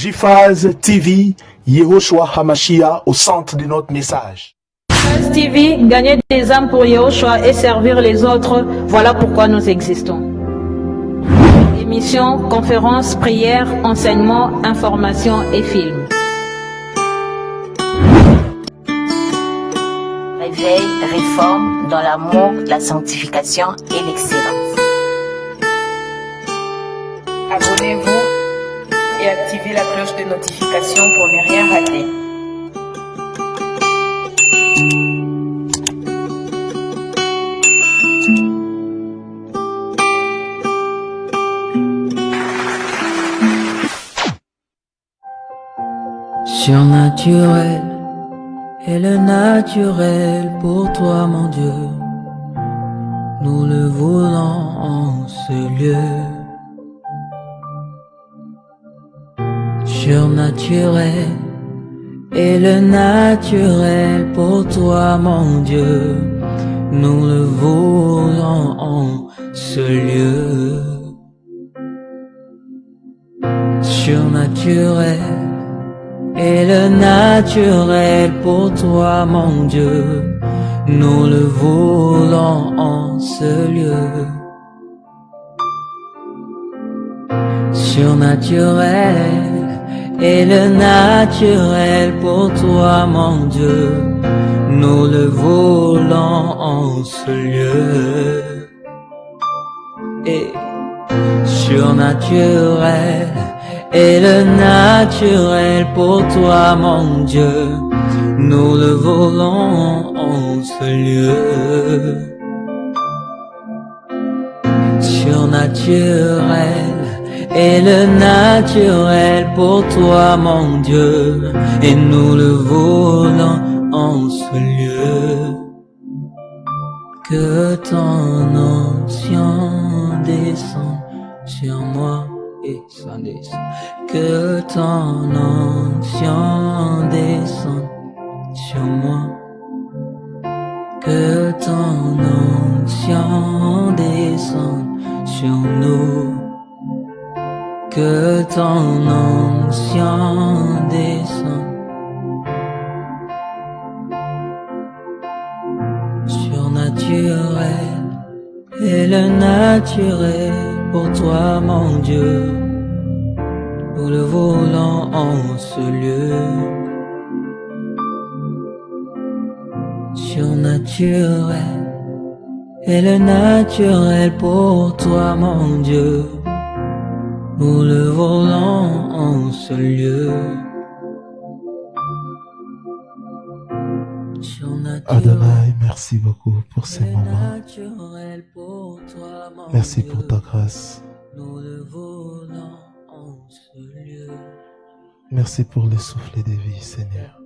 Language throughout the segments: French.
JFAZ TV, Yehoshua Hamashia au centre de notre message. JFAZ TV, gagner des âmes pour Yehoshua et servir les autres, voilà pourquoi nous existons. Émissions, conférences, prières, enseignements, informations et films. Réveil, réforme dans l'amour, la sanctification et l'excellence. Abonnez-vous et activez la cloche de notification pour ne rien rater. Surnaturel est le naturel pour toi, mon Dieu. Nous le voulons en ce lieu. Surnaturel est le naturel pour toi, mon Dieu. Nous le voulons en ce lieu. Surnaturel est le naturel pour toi, mon Dieu. Nous le voulons en ce lieu. Surnaturel est le naturel pour toi, mon Dieu. Nous le voulons en ce lieu. Et surnaturel est le naturel pour toi, mon Dieu. Nous le voulons en ce lieu. Surnaturel est le naturel pour toi, mon Dieu. Et nous le voulons en ce lieu. Que ton onction descende sur moi et sans descend. Que ton onction descende sur moi. Que ton onction descende sur nous. Que ton onction descende. Surnaturel est le naturel pour toi, mon Dieu. Nous le voulons en ce lieu. Surnaturel est le naturel pour toi, mon Dieu. Nous le voulons en ce lieu. Adonai, merci beaucoup pour ces moments. Merci pour ta grâce. Merci pour le souffle de vie, Seigneur.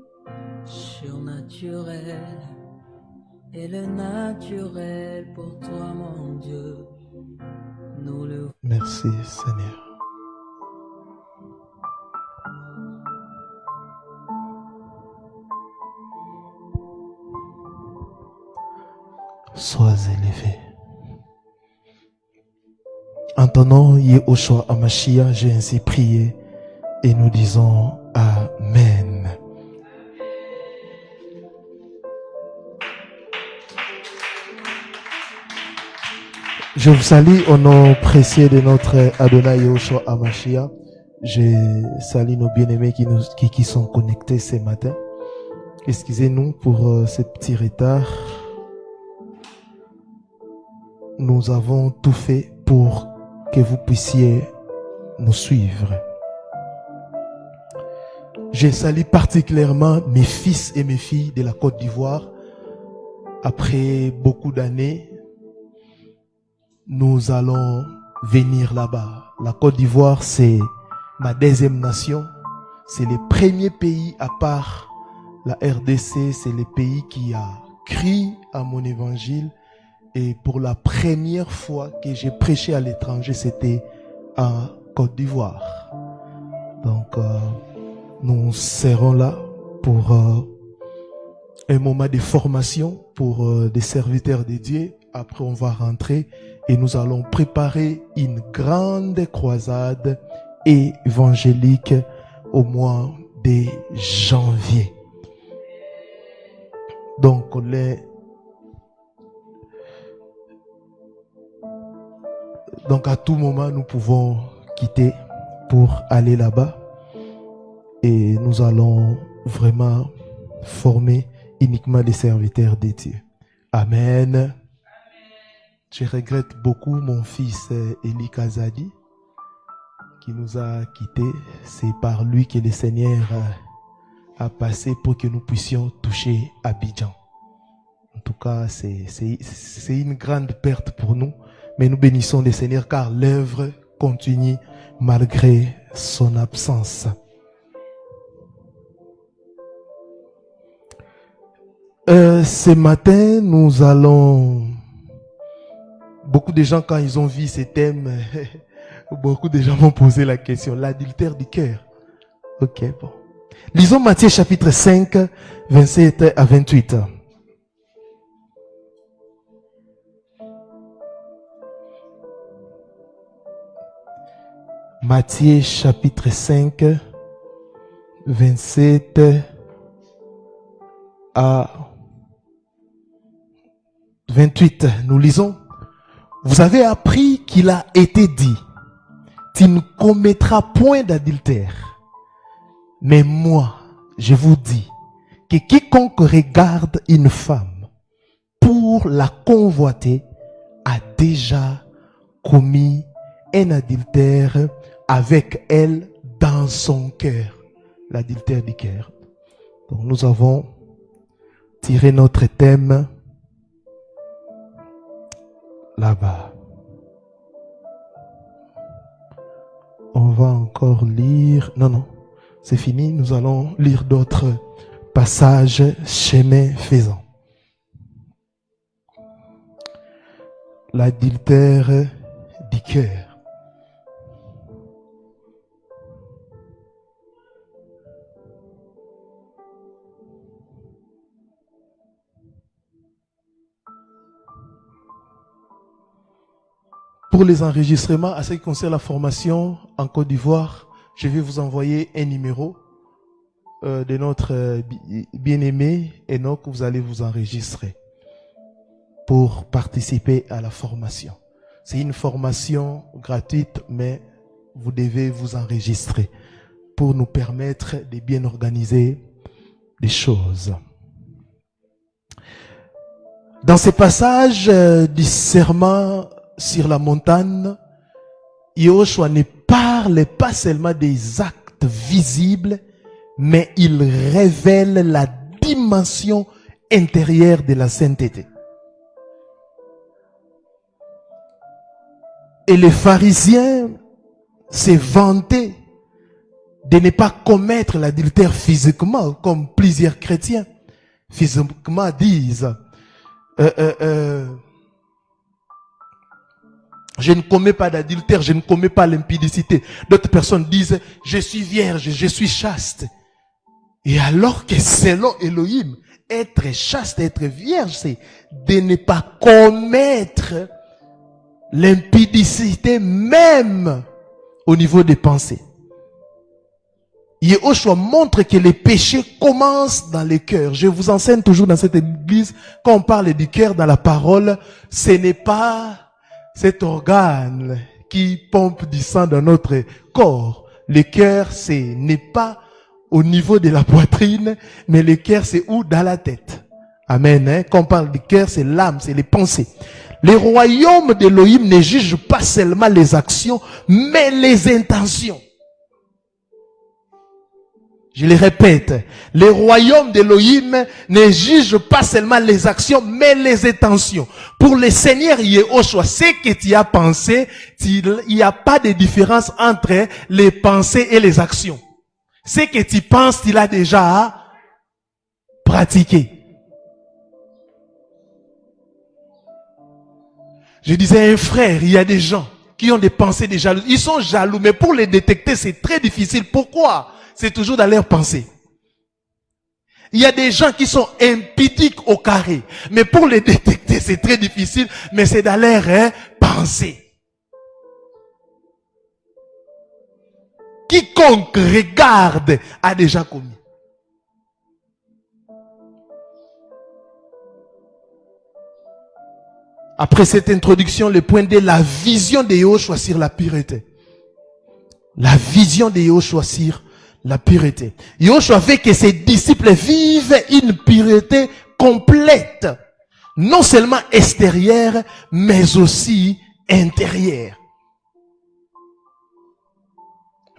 Surnaturel est le naturel pour toi, mon Dieu. Merci, Seigneur. Sois élevé. En ton nom, Yehoshua Hamashia, j'ai ainsi prié et nous disons Amen. Je vous salue au nom précieux de notre Adonai Yehoshua Hamashia. Je salue nos bien-aimés qui sont connectés ce matin. Excusez-nous pour ce petit retard. Nous avons tout fait pour que vous puissiez nous suivre. Je salue particulièrement mes fils et mes filles de la Côte d'Ivoire. Après beaucoup d'années, nous allons venir là-bas. La Côte d'Ivoire, c'est ma deuxième nation. C'est le premier pays à part la RDC. C'est le pays qui a cru à mon évangile. Et pour la première fois que j'ai prêché à l'étranger, c'était en Côte d'Ivoire. Donc, nous serons là pour un moment de formation pour des serviteurs de Dieu. Après, on va rentrer et nous allons préparer une grande croisade évangélique au mois de janvier. Donc, donc à tout moment, nous pouvons quitter pour aller là-bas. Et nous allons vraiment former uniquement des serviteurs de Dieu. Amen. Je regrette beaucoup mon fils Eli Kazadi qui nous a quittés. C'est par lui que le Seigneur a passé pour que nous puissions toucher Abidjan. En tout cas, c'est une grande perte pour nous. Mais nous bénissons le Seigneur car l'œuvre continue malgré son absence. Ce matin, nous allons... Beaucoup de gens, quand ils ont vu ces thèmes, beaucoup de gens m'ont posé la question. L'adultère du cœur. Ok, bon. Lisons Matthieu chapitre 5, 27 à 28. Matthieu chapitre 5, 27 à 28. Nous lisons. Vous avez appris qu'il a été dit, tu ne commettras point d'adultère. Mais moi, je vous dis que quiconque regarde une femme pour la convoiter a déjà commis un adultère avec elle dans son cœur. L'adultère du cœur. Donc nous avons tiré notre thème là-bas. On va encore lire. Non, c'est fini. Nous allons lire d'autres passages chemin faisant. L'adultère du cœur. Pour les enregistrements, à ce qui concerne la formation en Côte d'Ivoire, je vais vous envoyer un numéro de notre bien-aimé Enoch. Vous allez vous enregistrer pour participer à la formation. C'est une formation gratuite, mais vous devez vous enregistrer pour nous permettre de bien organiser les choses. Dans ces passages du serment sur la montagne, Yahushua ne parle pas seulement des actes visibles, mais il révèle la dimension intérieure de la sainteté. Et les pharisiens se vantaient de ne pas commettre l'adultère physiquement, comme plusieurs chrétiens physiquement disent. Je ne commets pas d'adultère, je ne commets pas l'impudicité. D'autres personnes disent, je suis vierge, je suis chaste. Et alors que selon Elohim, être chaste, être vierge, c'est de ne pas commettre l'impudicité même au niveau des pensées. Yahushua montre que les péchés commencent dans le cœur. Je vous enseigne toujours dans cette église, quand on parle du cœur dans la parole, ce n'est pas cet organe qui pompe du sang dans notre corps. Le cœur, n'est pas au niveau de la poitrine, mais le cœur, c'est où? Dans la tête. Amen. Quand on parle du cœur, c'est l'âme, c'est les pensées. Le royaume d'Elohim ne juge pas seulement les actions, mais les intentions. Je le répète, le royaume d'Elohim ne juge pas seulement les actions, mais les intentions. Pour le Seigneur Yahushua, ce que tu as pensé, il n'y a pas de différence entre les pensées et les actions. Ce que tu penses, tu l'as déjà pratiqué. Je disais à un frère, il y a des gens qui ont des pensées de jaloux. Ils sont jaloux, mais pour les détecter, c'est très difficile. Pourquoi? C'est toujours dans leurs pensées. Il y a des gens qui sont impudiques au carré. Mais pour les détecter, c'est très difficile. Mais c'est dans leurs pensées. quiconque regarde a déjà commis. Après cette introduction, le point D, la vision de Yahushua sur la pureté. La vision de Yahushua sur la pureté. Yahushua veut que ses disciples vivent une pureté complète. Non seulement extérieure, mais aussi intérieure.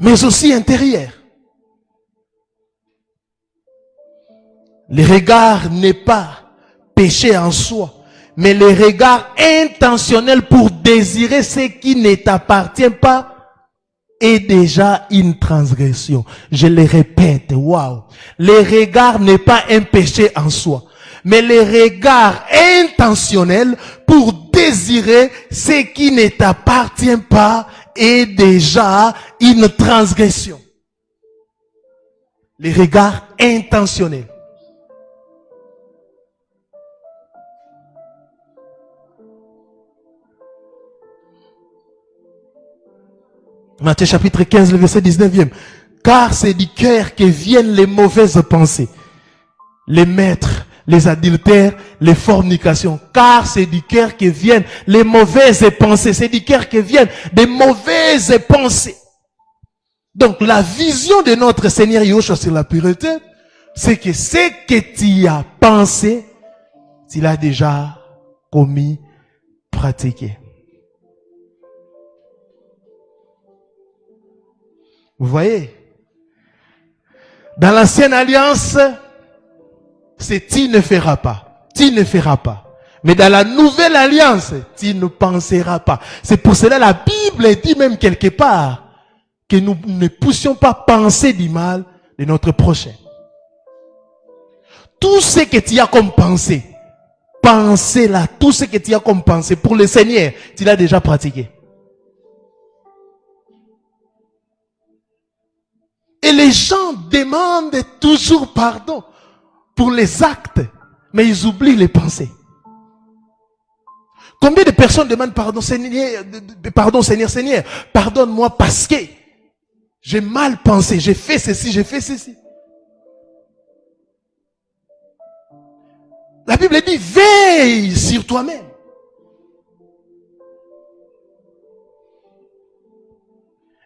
Mais aussi intérieure. Le regard n'est pas péché en soi, mais le regard intentionnel pour désirer ce qui ne t'appartient pas est déjà une transgression. Je le répète, waouh. Le regard n'est pas un péché en soi, mais le regard intentionnel pour désirer ce qui ne t'appartient pas est déjà une transgression. Le regard intentionnel. Matthieu chapitre 15, le verset 19e. Car c'est du cœur que viennent les mauvaises pensées, les maîtres, les adultères, les fornications. Car c'est du cœur que viennent les mauvaises pensées. C'est du cœur que viennent des mauvaises pensées. Donc la vision de notre Seigneur Yahushua sur la pureté, c'est que ce que tu as pensé, tu l'as déjà commis, pratiqué. Vous voyez, dans l'ancienne alliance, c'est tu ne feras pas, tu ne feras pas. Mais dans la nouvelle alliance, tu ne penseras pas. C'est pour cela la Bible dit même quelque part que nous ne puissions pas penser du mal de notre prochain. Tout ce que tu as comme pensée, pensez-là, tout ce que tu as comme pensée pour le Seigneur, tu l'as déjà pratiqué. Et les gens demandent toujours pardon pour les actes, mais ils oublient les pensées. Combien de personnes demandent pardon, Seigneur, Seigneur, pardonne-moi parce que j'ai mal pensé, j'ai fait ceci, j'ai fait ceci. La Bible dit, veille sur toi-même.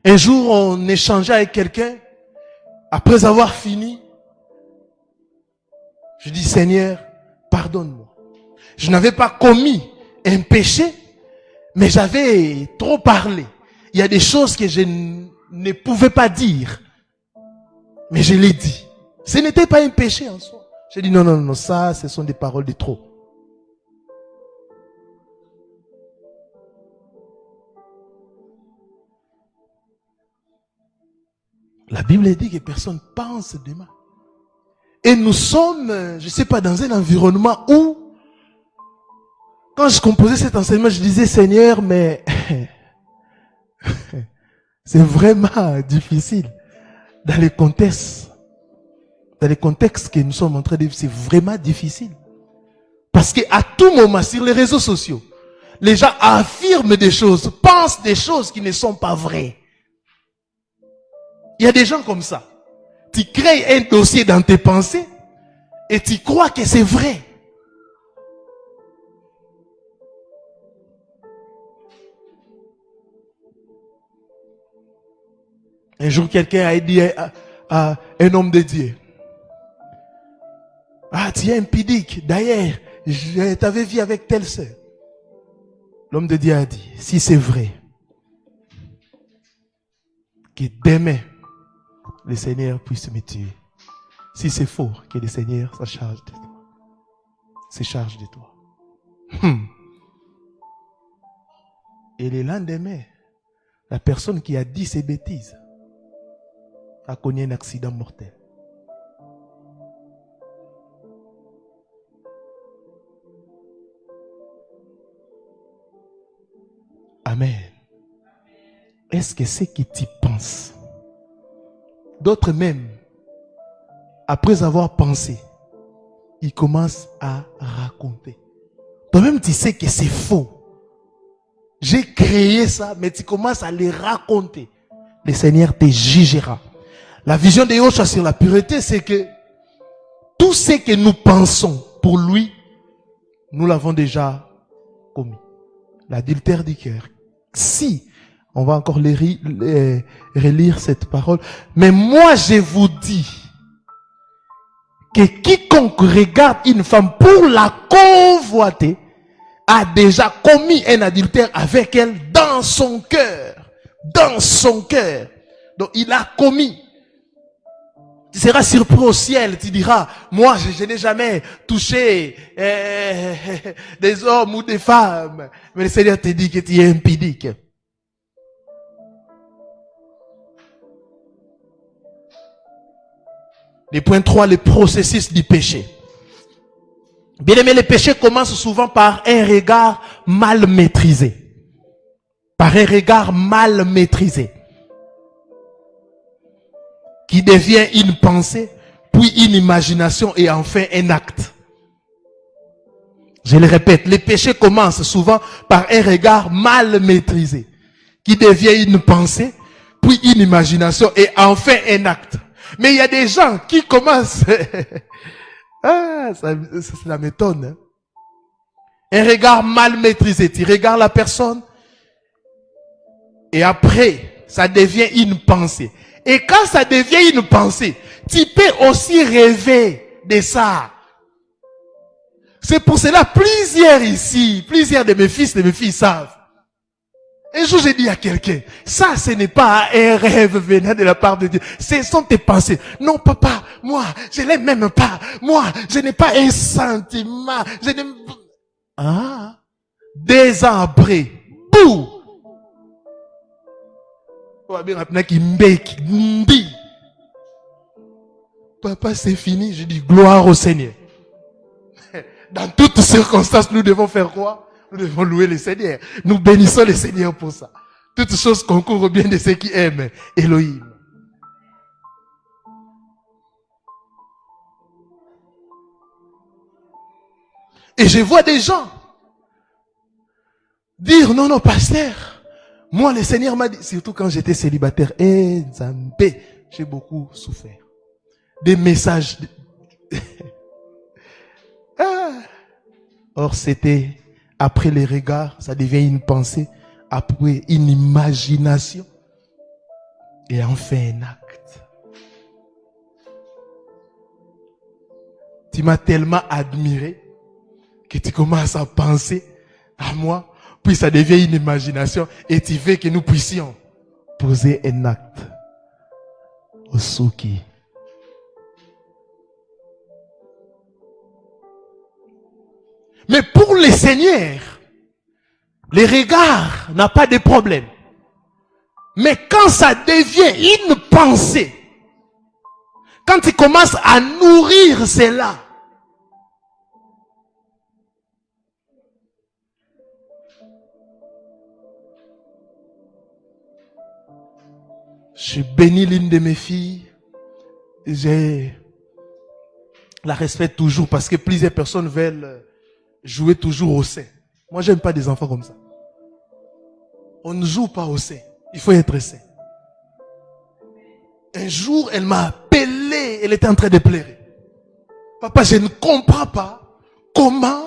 Un jour, on échangeait avec quelqu'un. Après avoir fini, je dis, Seigneur, pardonne-moi. Je n'avais pas commis un péché, mais j'avais trop parlé. Il y a des choses que je ne pouvais pas dire, mais je l'ai dit. Ce n'était pas un péché en soi. J'ai dit, non, ça, ce sont des paroles de trop. La Bible dit que personne pense de mal. Et nous sommes, je ne sais pas, dans un environnement où, quand je composais cet enseignement, je disais, Seigneur, mais c'est vraiment difficile. Dans les contextes que nous sommes en train de vivre, c'est vraiment difficile. Parce qu'à tout moment, sur les réseaux sociaux, les gens affirment des choses, pensent des choses qui ne sont pas vraies. Il y a des gens comme ça. Tu crées un dossier dans tes pensées et tu crois que c'est vrai. Un jour, quelqu'un a dit à un homme de Dieu, ah, tu es impudique. D'ailleurs, je t'avais vu avec telle sœur. L'homme de Dieu a dit, si c'est vrai, que demain, le Seigneur puisse me tuer. Si c'est faux, que le Seigneur se charge de toi. Se charge de toi. Et le lendemain, la personne qui a dit ces bêtises a connu un accident mortel. Amen. Est-ce que c'est que tu penses? D'autres même, après avoir pensé, ils commencent à raconter. Toi-même, tu sais que c'est faux. J'ai créé ça, mais tu commences à les raconter. le Seigneur te jugera. La vision de Yahushua sur la pureté, c'est que tout ce que nous pensons pour lui, nous l'avons déjà commis. L'adultère du cœur. Si, on va encore relire cette parole. Mais moi, je vous dis que quiconque regarde une femme pour la convoiter a déjà commis un adultère avec elle dans son cœur. Dans son cœur. Donc, il a commis. Tu seras surpris au ciel, tu diras, moi, je n'ai jamais touché des hommes ou des femmes. Mais le Seigneur te dit que tu es impudique. Le point 3, le processus du péché. Bien aimé, le péché commence souvent par un regard mal maîtrisé. Par un regard mal maîtrisé. Qui devient une pensée, puis une imagination et enfin un acte. Je le répète, le péché commence souvent par un regard mal maîtrisé. Qui devient une pensée, puis une imagination et enfin un acte. Mais il y a des gens qui commencent... ça m'étonne. Hein? Un regard mal maîtrisé. Tu regardes la personne et après, ça devient une pensée. Et quand ça devient une pensée, tu peux aussi rêver de ça. C'est pour cela, plusieurs de mes fils, de mes filles savent. Un jour, j'ai dit à quelqu'un, ça, ce n'est pas un rêve venant de la part de Dieu. Ce sont tes pensées. Non, papa, moi, je l'aime même pas. Moi, je n'ai pas un sentiment. Je n'aime... Ah, 2 ans après, bouh! Papa, c'est fini. Je dis, gloire au Seigneur. Dans toutes circonstances, nous devons faire quoi? Nous devons louer le Seigneur. Nous bénissons le Seigneur pour ça. Toutes choses concourent au bien de ceux qui aiment Elohim. Et je vois des gens dire, non, pasteur, moi le Seigneur m'a dit, surtout quand j'étais célibataire, Nzambé, j'ai beaucoup souffert. Des messages. Or, c'était après les regards, ça devient une pensée, après une imagination, et enfin un acte. Tu m'as tellement admiré que tu commences à penser à moi, puis ça devient une imagination, et tu veux que nous puissions poser un acte au Souki. Mais pour les seigneurs, les regards n'a pas de problème. Mais quand ça devient une pensée, quand tu commences à nourrir cela, je bénis l'une de mes filles, je la respecte toujours parce que plusieurs personnes veulent jouer toujours au sein. Moi, j'aime pas des enfants comme ça. On ne joue pas au sein. Il faut être sain. Un jour, elle m'a appelé. Elle était en train de pleurer. Papa, je ne comprends pas comment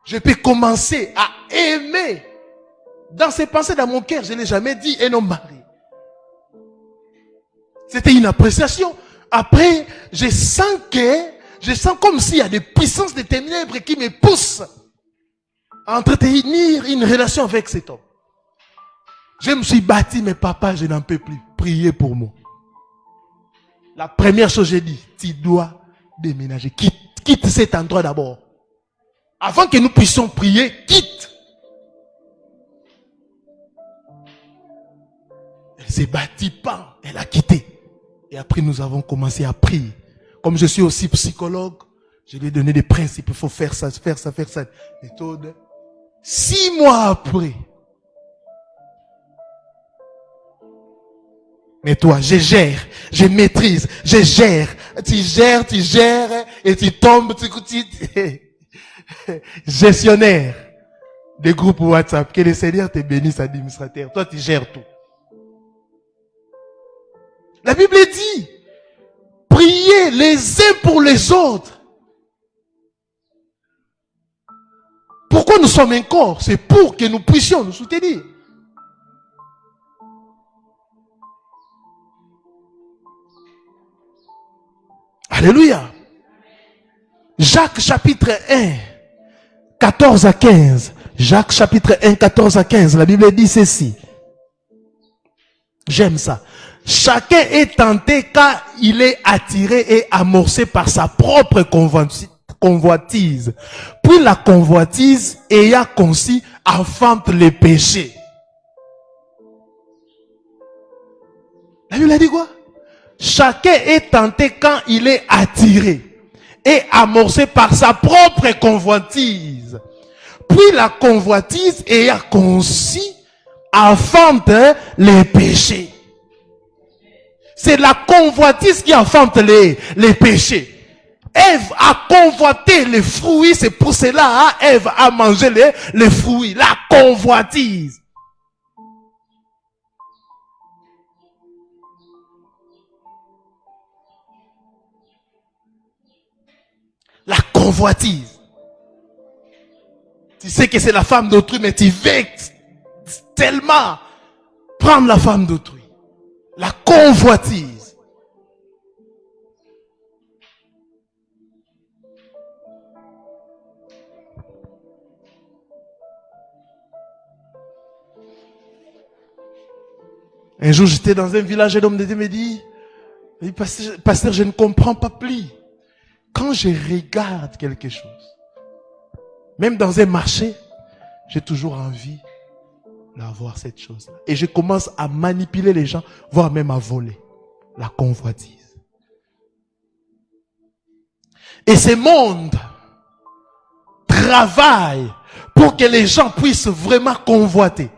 je peux commencer à aimer. Dans ses pensées, dans mon cœur, je n'ai jamais dit un homme marié. C'était une appréciation. Après, je sens comme s'il y a des puissances des ténèbres qui me poussent à entretenir une relation avec cet homme. Je me suis battu, mais papa, je n'en peux plus. Priez pour moi. La première chose, j'ai dit, tu dois déménager. Quitte cet endroit d'abord. Avant que nous puissions prier, quitte. Elle s'est battue, pas. Elle a quitté. Et après, nous avons commencé à prier. Comme je suis aussi psychologue, je lui ai donné des principes. Il faut faire ça, méthode. 6 mois après. Mais toi, je gère, je maîtrise, je gère. Tu gères, et tu tombes, gestionnaire des groupes WhatsApp. Que le Seigneur te bénisse, administrateur. Toi, tu gères tout. La Bible dit, priez les uns pour les autres. Pourquoi nous sommes un corps? C'est pour que nous puissions nous soutenir. Alléluia. Jacques chapitre 1, 14 à 15. Jacques chapitre 1, 14 à 15. La Bible dit ceci. J'aime ça. Chacun est tenté car il est attiré et amorcé par sa propre convoitise. Puis la convoitise ayant conçu enfante les péchés. La Bible a dit quoi? Chacun est tenté quand il est attiré et amorcé par sa propre convoitise. Puis la convoitise ayant conçu enfante les péchés. C'est la convoitise qui enfante les péchés. Ève a convoité les fruits, c'est pour cela Ève a mangé les fruits. La convoitise. La convoitise. Tu sais que c'est la femme d'autrui, mais tu veux tellement prendre la femme d'autrui. La convoitise. Un jour, j'étais dans un village, un homme de Dieu me dit, pasteur, je ne comprends pas plus. Quand je regarde quelque chose, même dans un marché, j'ai toujours envie d'avoir cette chose-là. Et je commence à manipuler les gens, voire même à voler. La convoitise. Et ce monde travaille pour que les gens puissent vraiment convoiter.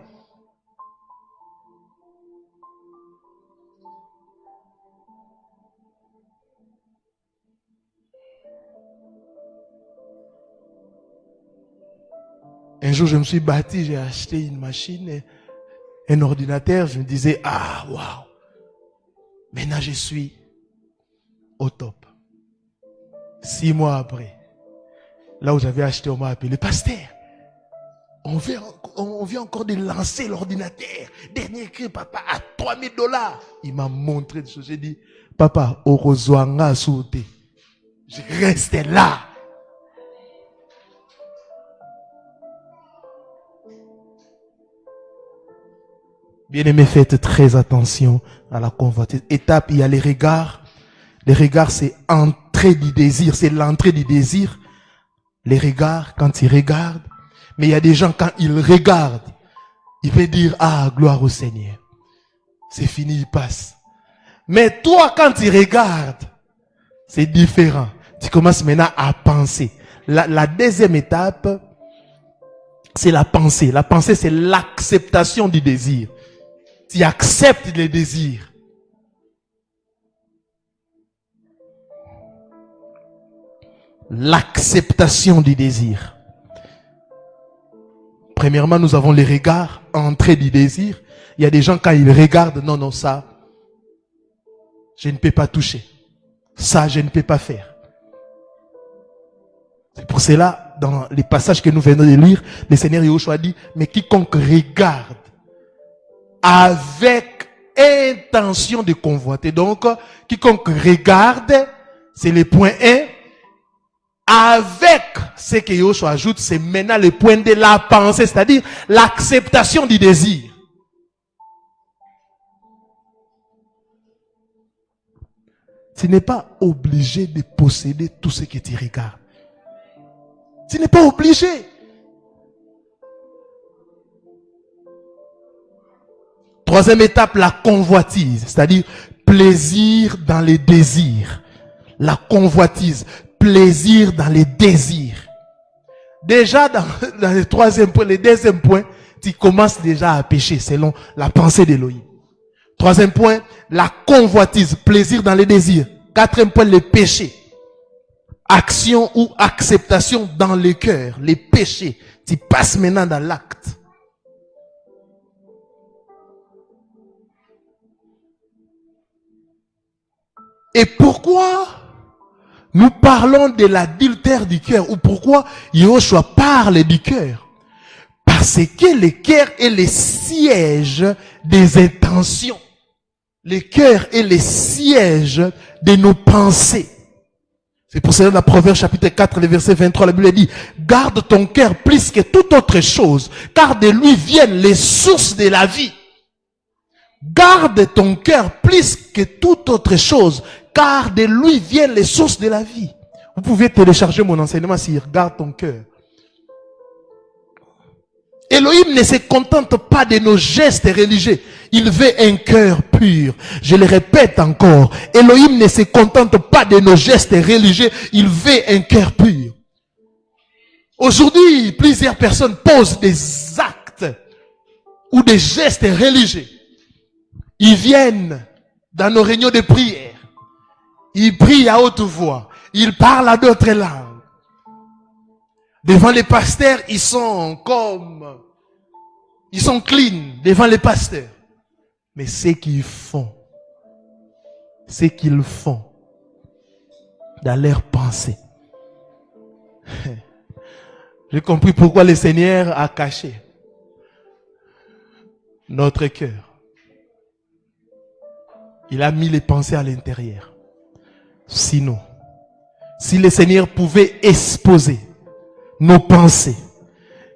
Un jour, je me suis battu, j'ai acheté une machine, un ordinateur, je me disais, ah, waouh, maintenant je suis au top. 6 mois après, là où j'avais acheté, on m'a appelé, pasteur, on vient encore de lancer l'ordinateur, dernier cri, papa, à $3000. Il m'a montré des choses, j'ai dit, papa, orozwanga sauté. Je reste là. Bien-aimés, faites très attention à la convoitise. Étape, il y a les regards. Les regards, c'est entrée du désir, c'est l'entrée du désir. Les regards, quand ils regardent. Mais il y a des gens, quand ils regardent, ils peuvent dire, ah, gloire au Seigneur. C'est fini, il passe. Mais toi, quand tu regardes, c'est différent. Tu commences maintenant à penser. La deuxième étape, c'est la pensée. La pensée, c'est l'acceptation du désir. Tu acceptes les désirs. L'acceptation du désir. Premièrement, nous avons les regards, entrée du désir. Il y a des gens, quand ils regardent, non, non, ça, je ne peux pas toucher. Ça, je ne peux pas faire. C'est pour cela, dans les passages que nous venons de lire, le Seigneur Yahushua dit, mais quiconque regarde avec intention de convoiter. Donc, quiconque regarde, c'est le point 1. Avec ce que Yahushua ajoute, c'est maintenant le point de la pensée, c'est-à-dire l'acceptation du désir. Tu n'es pas obligé de posséder tout ce que tu regardes. Tu n'es pas obligé. Troisième étape, la convoitise, c'est-à-dire plaisir dans les désirs. La convoitise, plaisir dans les désirs. Déjà dans le troisième point, le deuxième point, tu commences déjà à pécher selon la pensée d'Élohim. Troisième point, la convoitise, plaisir dans les désirs. Quatrième point, le péché. Action ou acceptation dans le cœur, les péchés. Tu passes maintenant dans l'acte. Et pourquoi nous parlons de l'adultère du cœur, ou pourquoi Yahushua parle du cœur? Parce que le cœur est le siège des intentions. Le cœur est le siège de nos pensées. C'est pour cela dans Proverbe chapitre 4, le verset 23, la Bible dit, garde ton cœur plus que toute autre chose, car de lui viennent les sources de la vie. Garde ton cœur plus que toute autre chose, car de lui viennent les sources de la vie. Vous pouvez télécharger mon enseignement sur garde ton cœur. Elohim ne se contente pas de nos gestes religieux. Il veut un cœur pur. Je le répète encore. Elohim ne se contente pas de nos gestes religieux. Il veut un cœur pur. Aujourd'hui, plusieurs personnes posent des actes ou des gestes religieux. Ils viennent dans nos réunions de prière. Ils prient à haute voix. Ils parlent à d'autres langues. Devant les pasteurs, ils sont clean devant les pasteurs. Mais ce qu'ils font dans leurs pensées. J'ai compris pourquoi le Seigneur a caché notre cœur. Il a mis les pensées à l'intérieur. Sinon, si le Seigneur pouvait exposer nos pensées,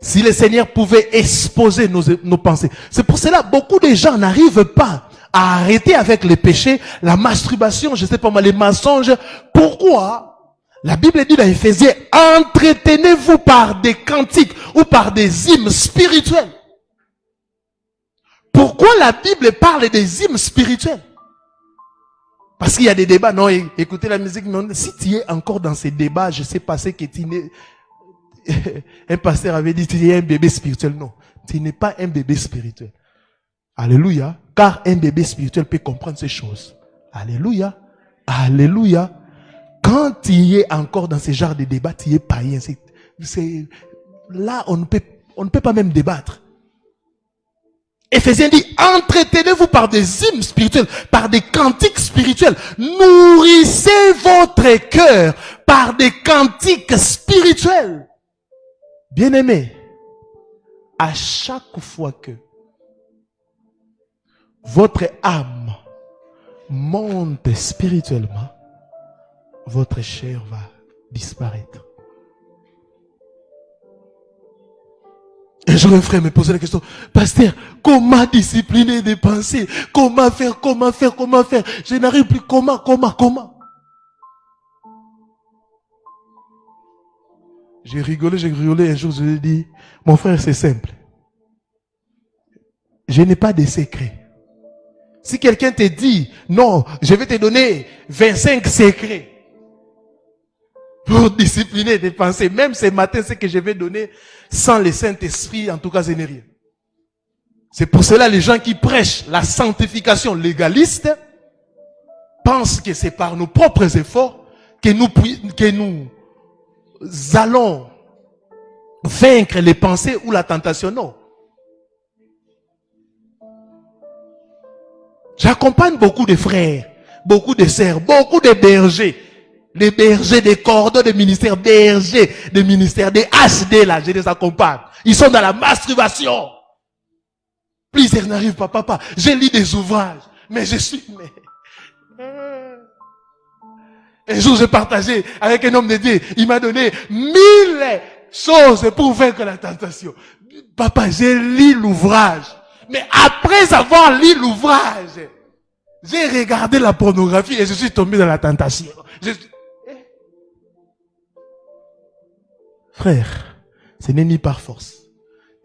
si le Seigneur pouvait exposer nos pensées. C'est pour cela beaucoup de gens n'arrivent pas à arrêter avec les péchés, la masturbation, je sais pas moi, les mensonges. Pourquoi? La Bible dit dans Éphésiens, entretenez-vous par des cantiques ou par des hymnes spirituels. Pourquoi la Bible parle des hymnes spirituels? Parce qu'il y a des débats. Non, écoutez la musique. Non, si tu es encore dans ces débats, je sais pas ce que tu n'es. Un pasteur avait dit, tu es un bébé spirituel. Non, tu n'es pas un bébé spirituel. Alléluia. Car un bébé spirituel peut comprendre ces choses. Alléluia. Alléluia. Quand tu es encore dans ce genre de débat, tu es païen. Là, on ne peut pas même débattre. Éphésiens dit, entretenez-vous par des hymnes spirituels, par des cantiques spirituels. Nourrissez votre cœur par des cantiques spirituels. Bien-aimés, à chaque fois que votre âme monte spirituellement, votre chair va disparaître. Un jour, un frère me posait la question, pasteur, comment discipliner des pensées? Comment faire? Je n'arrive plus, comment? J'ai rigolé, un jour je lui ai dit, mon frère, c'est simple. Je n'ai pas de secret. Si quelqu'un te dit, non, je vais te donner 25 secrets pour discipliner des pensées, même ce matin, ce que je vais donner, sans le Saint-Esprit, en tout cas, ce n'est rien. C'est pour cela les gens qui prêchent la sanctification légaliste pensent que c'est par nos propres efforts que nous allons vaincre les pensées ou la tentation. Non. J'accompagne beaucoup de frères, beaucoup de sœurs, beaucoup de bergers. Les bergers des cordons des ministères, bergers des ministères, des HD là, je les accompagne. Ils sont dans la masturbation. Plusieurs n'arrivent pas, papa. Je lis des ouvrages, mais je suis... Un jour, j'ai partagé avec un homme de Dieu. Il m'a donné 1000 choses pour vaincre la tentation. Papa, j'ai lu l'ouvrage. Mais après avoir lu l'ouvrage, j'ai regardé la pornographie et je suis tombé dans la tentation. Frère, ce n'est ni par force,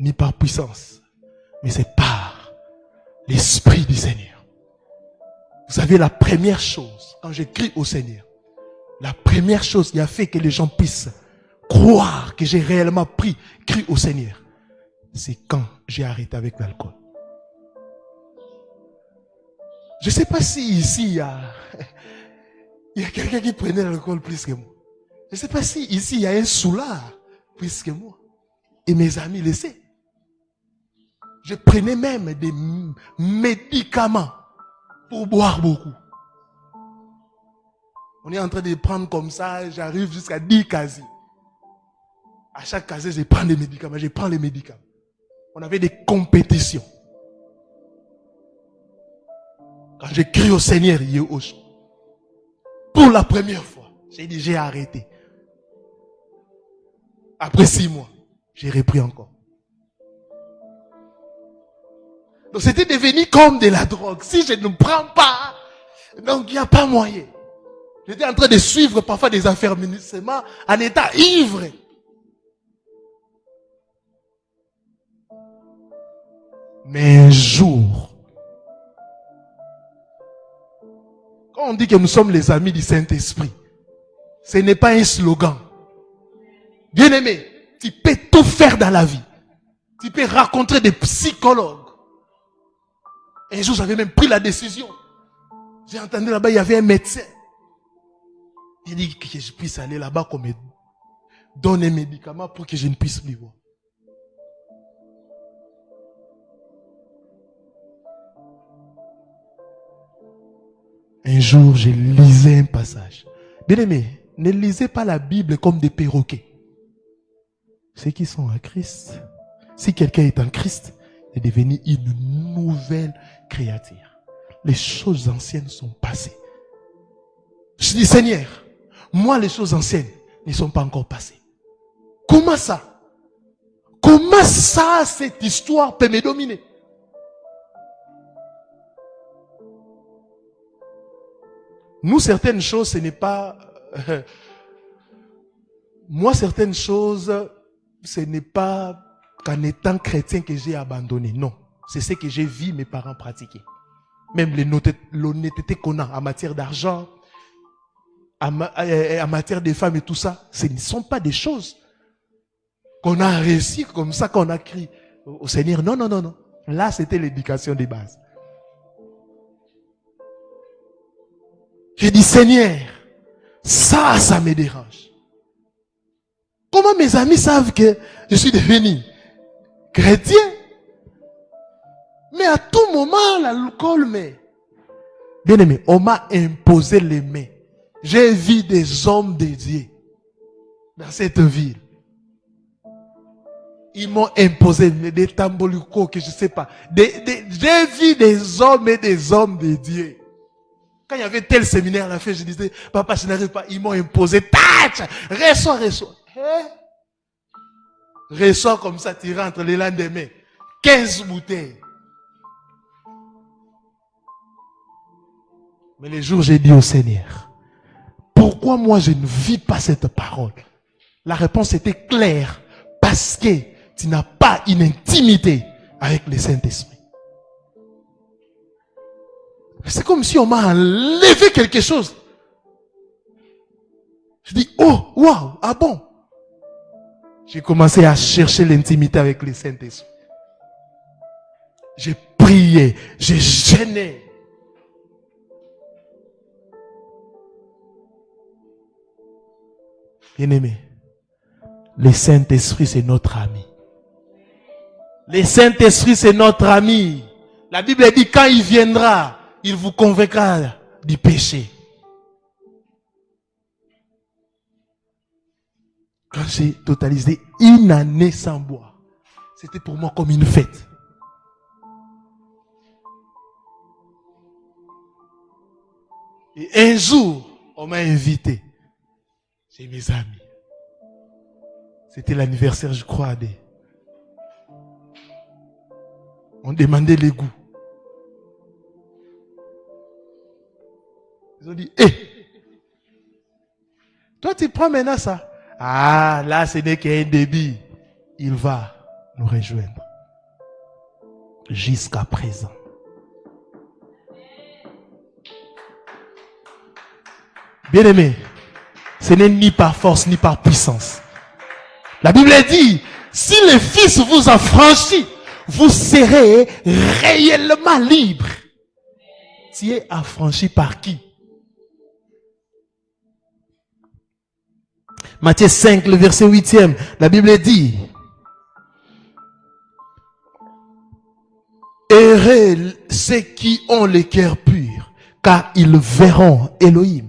ni par puissance, mais c'est par l'Esprit du Seigneur. Vous savez, la première chose, quand je crie au Seigneur, la première chose qui a fait que les gens puissent croire que j'ai réellement cri au Seigneur, c'est quand j'ai arrêté avec l'alcool. Je ne sais pas si ici il y a quelqu'un qui prenait l'alcool plus que moi. Je ne sais pas si ici il y a un soulard plus que moi. Et mes amis le savent. Je prenais même des médicaments pour boire beaucoup. On est en train de prendre comme ça, j'arrive jusqu'à 10 casiers. À chaque casier, je prends des médicaments, je prends les médicaments. On avait des compétitions. Quand j'ai crié au Seigneur, Yehoshua, pour la première fois, j'ai dit, j'ai arrêté. Après 6 mois, j'ai repris encore. Donc c'était devenu comme de la drogue. Si je ne prends pas, donc il n'y a pas moyen. J'étais en train de suivre parfois des affermissements en état ivre. Mais un jour, quand on dit que nous sommes les amis du Saint-Esprit, ce n'est pas un slogan. Bien-aimé, tu peux tout faire dans la vie. Tu peux rencontrer des psychologues. Un jour, j'avais même pris la décision. J'ai entendu là-bas, il y avait un médecin. Il dit que je puisse aller là-bas qu'on me donne un médicament pour que je ne puisse plus voir. Un jour, je lisais un passage. Bien-aimé, ne lisez pas la Bible comme des perroquets. Ceux qui sont en Christ, si quelqu'un est en Christ, est devenu une nouvelle créature. Les choses anciennes sont passées. Je dis, Seigneur, moi les choses anciennes ne sont pas encore passées. Comment ça? Comment ça, cette histoire peut me dominer? Nous, certaines choses, ce n'est pas... moi, certaines choses, ce n'est pas qu'en étant chrétien que j'ai abandonné. Non. C'est ce que j'ai vu mes parents pratiquer. Même l'honnêteté qu'on a en matière d'argent, en matière de femmes et tout ça, ce ne sont pas des choses qu'on a réussi comme ça, qu'on a crié au Seigneur. Non, non, non, non. Là, c'était l'éducation des bases. J'ai dit, Seigneur, ça me dérange. Comment mes amis savent que je suis devenu chrétien? Mais à tout moment, l'alcool mais bien aimé, on m'a imposé les mains. J'ai vu des hommes dédiés dans cette ville. Ils m'ont imposé des tambouricos que je sais pas. J'ai vu des hommes et des hommes dédiés. Quand il y avait tel séminaire à la fin, je disais, papa, je n'arrive pas. Ils m'ont imposé, tâche, reçois. Reçois comme ça, tu rentres le lendemain. 15 bouteilles. Mais les jours, j'ai dit au Seigneur, pourquoi moi je ne vis pas cette parole? La réponse était claire. Parce que tu n'as pas une intimité avec le Saint-Esprit. C'est comme si on m'a enlevé quelque chose. Je dis, oh, waouh, ah bon? J'ai commencé à chercher l'intimité avec le Saint-Esprit. J'ai prié, j'ai jeûné. Bien-aimé, le Saint-Esprit, c'est notre ami. Le Saint-Esprit, c'est notre ami. La Bible dit, quand il viendra, il vous convaincra du péché. Quand j'ai totalisé une année sans boire, c'était pour moi comme une fête. Et un jour, on m'a invité chez mes amis. C'était l'anniversaire, je crois, on demandait les goûts. Ils ont dit, toi tu prends maintenant ça. Ah, là ce n'est qu'un débit. Il va nous rejoindre. Jusqu'à présent. Bien-aimé, ce n'est ni par force ni par puissance. La Bible dit, si le Fils vous affranchit, vous serez réellement libre. Tu es affranchi par qui? Matthieu 5, le verset 8e, la Bible dit, heureux ceux qui ont le cœur pur, car ils verront Elohim.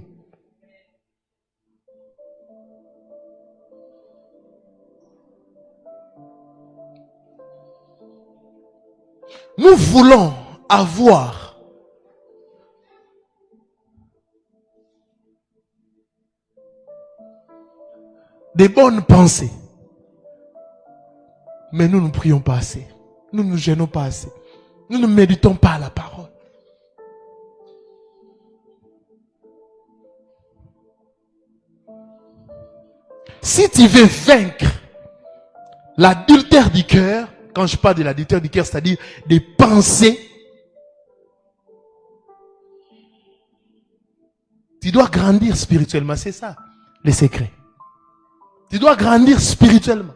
nous voulons avoir des bonnes pensées, mais nous ne prions pas assez. Nous ne nous gênons pas assez. Nous ne méditons pas la parole. Si tu veux vaincre l'adultère du cœur, quand je parle de l'adultère du cœur, c'est-à-dire des pensées, tu dois grandir spirituellement. C'est ça, les secrets. Tu dois grandir spirituellement.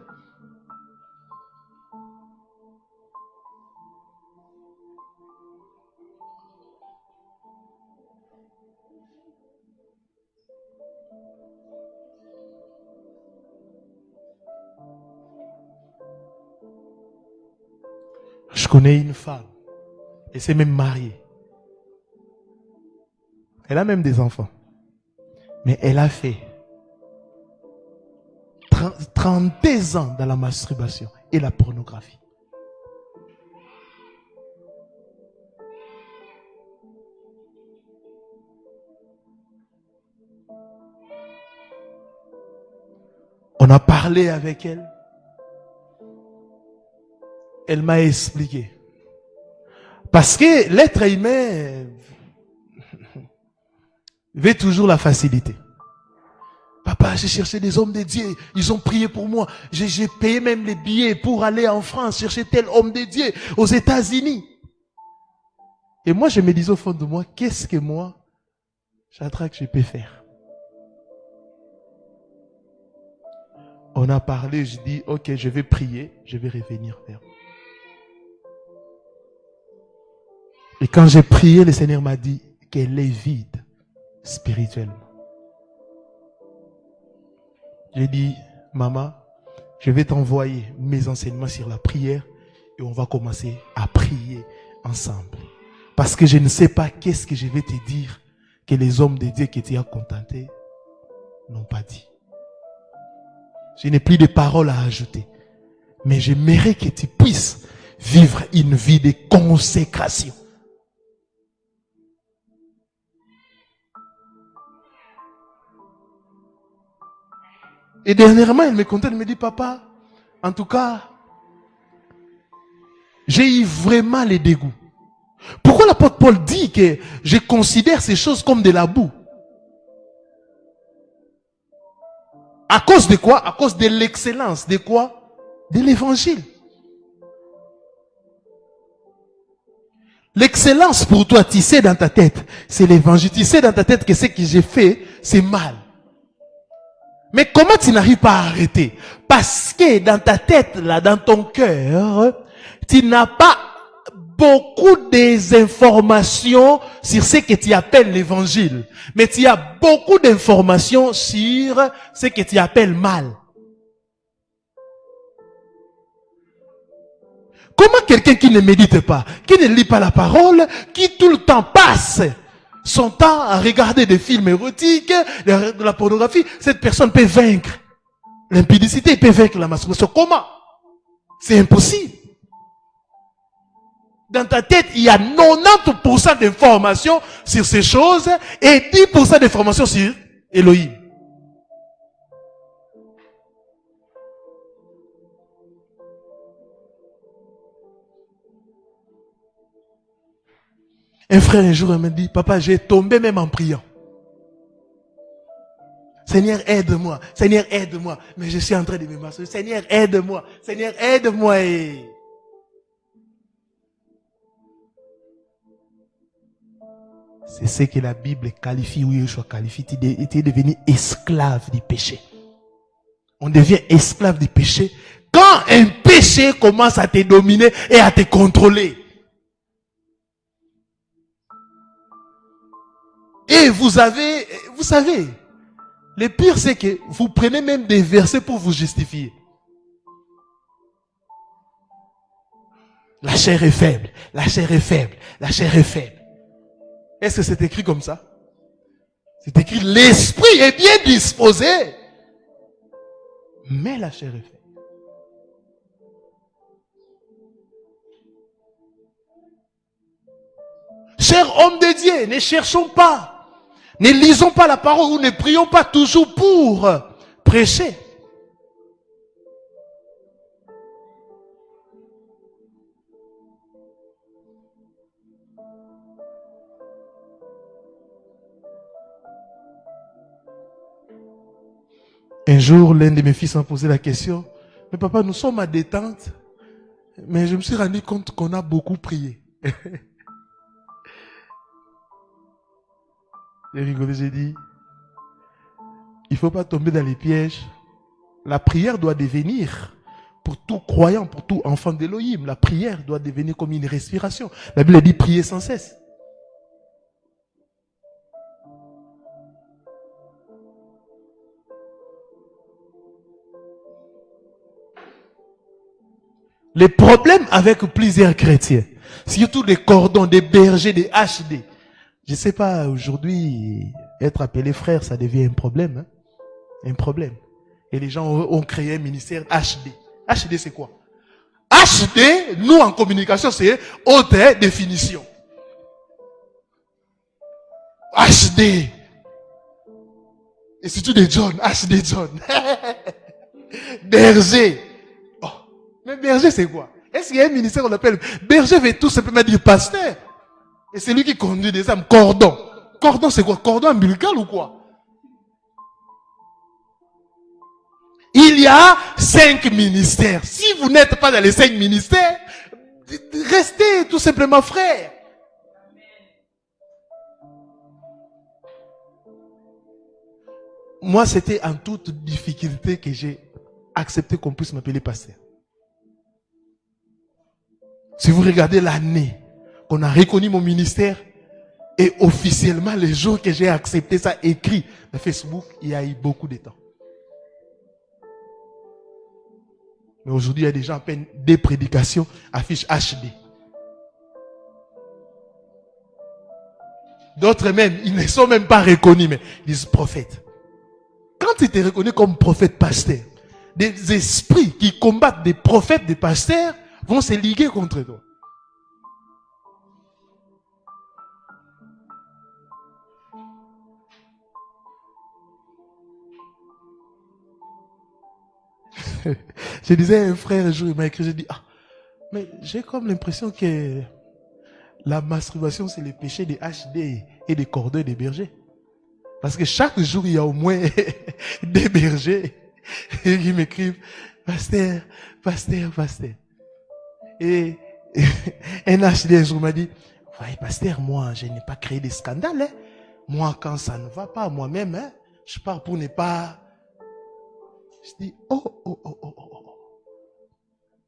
Je connais une femme, et c'est même mariée. Elle a même des enfants. Mais elle a fait 32 ans dans la masturbation et la pornographie. On a parlé avec elle. Elle m'a expliqué. Parce que l'être humain veut toujours la facilité. Papa, j'ai cherché des hommes de Dieu. Ils ont prié pour moi. J'ai payé même les billets pour aller en France, chercher tel homme de Dieu aux États-Unis. Et moi, je me disais au fond de moi, qu'est-ce que moi, Shadrach, je peux faire? On a parlé, je dis, ok, je vais prier, je vais revenir vers vous. Et quand j'ai prié, le Seigneur m'a dit qu'elle est vide spirituellement. J'ai dit, maman, je vais t'envoyer mes enseignements sur la prière et on va commencer à prier ensemble. Parce que je ne sais pas qu'est-ce que je vais te dire que les hommes de Dieu qui t'y ont contenté n'ont pas dit. Je n'ai plus de paroles à ajouter. Mais j'aimerais que tu puisses vivre une vie de consécration. Et dernièrement, elle me contacte, elle me dit, papa, en tout cas, j'ai eu vraiment les dégoûts. Pourquoi l'apôtre Paul dit que je considère ces choses comme de la boue? À cause de quoi? À cause de l'excellence. De quoi? De l'évangile. L'excellence pour toi, tu sais dans ta tête, c'est l'évangile. Tu sais dans ta tête que ce que j'ai fait, c'est mal. Mais comment tu n'arrives pas à arrêter? Parce que dans ta tête, là, dans ton cœur, tu n'as pas beaucoup d'informations sur ce que tu appelles l'évangile. Mais tu as beaucoup d'informations sur ce que tu appelles mal. Comment quelqu'un qui ne médite pas, qui ne lit pas la parole, qui tout le temps passe son temps à regarder des films érotiques, de la pornographie, cette personne peut vaincre l'impudicité, peut vaincre la masturbation. Comment? C'est impossible. Dans ta tête, il y a 90% d'informations sur ces choses et 10% d'informations sur Elohim. Un frère un jour me dit, papa, j'ai tombé même en priant. Seigneur, aide-moi. Seigneur, aide-moi. Mais je suis en train de me masturber. Seigneur, aide-moi. Seigneur, aide-moi. C'est ce que la Bible qualifie, ou Yeshua qualifie. Tu es devenu esclave du péché. On devient esclave du péché quand un péché commence à te dominer et à te contrôler. Et vous savez, le pire c'est que vous prenez même des versets pour vous justifier. La chair est faible, la chair est faible, la chair est faible. Est-ce que c'est écrit comme ça? C'est écrit, l'esprit est bien disposé, mais la chair est faible. chers hommes de Dieu, ne cherchons pas, ne lisons pas la parole ou ne prions pas toujours pour prêcher. Un jour, l'un de mes fils m'a posé la question, mais papa, nous sommes à détente, mais je me suis rendu compte qu'on a beaucoup prié. J'ai rigolé, j'ai dit, il ne faut pas tomber dans les pièges. La prière doit devenir, pour tout croyant, pour tout enfant d'Élohim, la prière doit devenir comme une respiration. La Bible dit prier sans cesse. Les problèmes avec plusieurs chrétiens, surtout des cordons, des bergers, des HD. Je ne sais pas, aujourd'hui, être appelé frère, ça devient un problème. Hein? Un problème. Et les gens ont créé un ministère HD. HD, c'est quoi? HD, nous en communication, c'est haute définition. HD. Et surtout des John, HD John. Berger. Mais berger, c'est quoi? Est-ce qu'il y a un ministère qu'on appelle berger? Veut tout simplement dire pasteur. Et c'est lui qui conduit des âmes. Cordon. Cordon, c'est quoi? Cordon ombilical ou quoi? Il y a 5 ministères. Si vous n'êtes pas dans les 5 ministères, restez tout simplement frère. Moi, c'était en toute difficulté que j'ai accepté qu'on puisse m'appeler pasteur. Si vous regardez l'année qu'on a reconnu mon ministère et officiellement les jours que j'ai accepté ça écrit dans Facebook, il y a eu beaucoup de temps. Mais aujourd'hui, il y a des gens à peine des prédications affichent HD. D'autres même, ils ne sont même pas reconnus, mais ils disent prophète. Quand tu es reconnu comme prophète pasteur, des esprits qui combattent des prophètes, des pasteurs, vont se liguer contre toi. Je disais à un frère un jour, il m'a écrit, j'ai dit, mais j'ai comme l'impression que la masturbation, c'est le péché des HD et des cordeurs des bergers. Parce que chaque jour, il y a au moins des bergers qui m'écrivent, pasteur, pasteur, pasteur. Et un HD un jour m'a dit, ouais, pasteur, moi, je n'ai pas créé des scandales. Hein. Moi, quand ça ne va pas, moi-même, hein, je pars pour ne pas... Je dis, oh.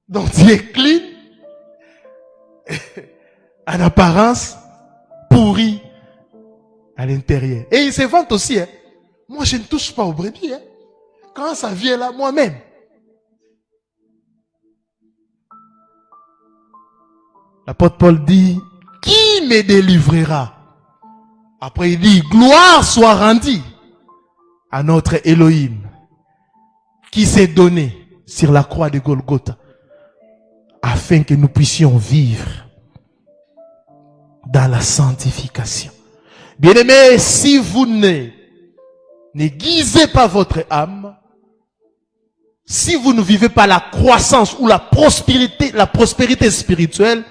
Donc, tu es clean, en apparence, pourri, à l'intérieur. Et il se vante aussi, hein. Moi, je ne touche pas au brebis, hein. Quand ça vient là, moi-même. L'apôtre Paul dit, qui me délivrera? Après il dit, gloire soit rendue à notre Elohim, qui s'est donné sur la croix de Golgotha, afin que nous puissions vivre dans la sanctification. Bien-aimés, si vous n'aiguisez pas votre âme, si vous ne vivez pas la croissance ou la prospérité spirituelle,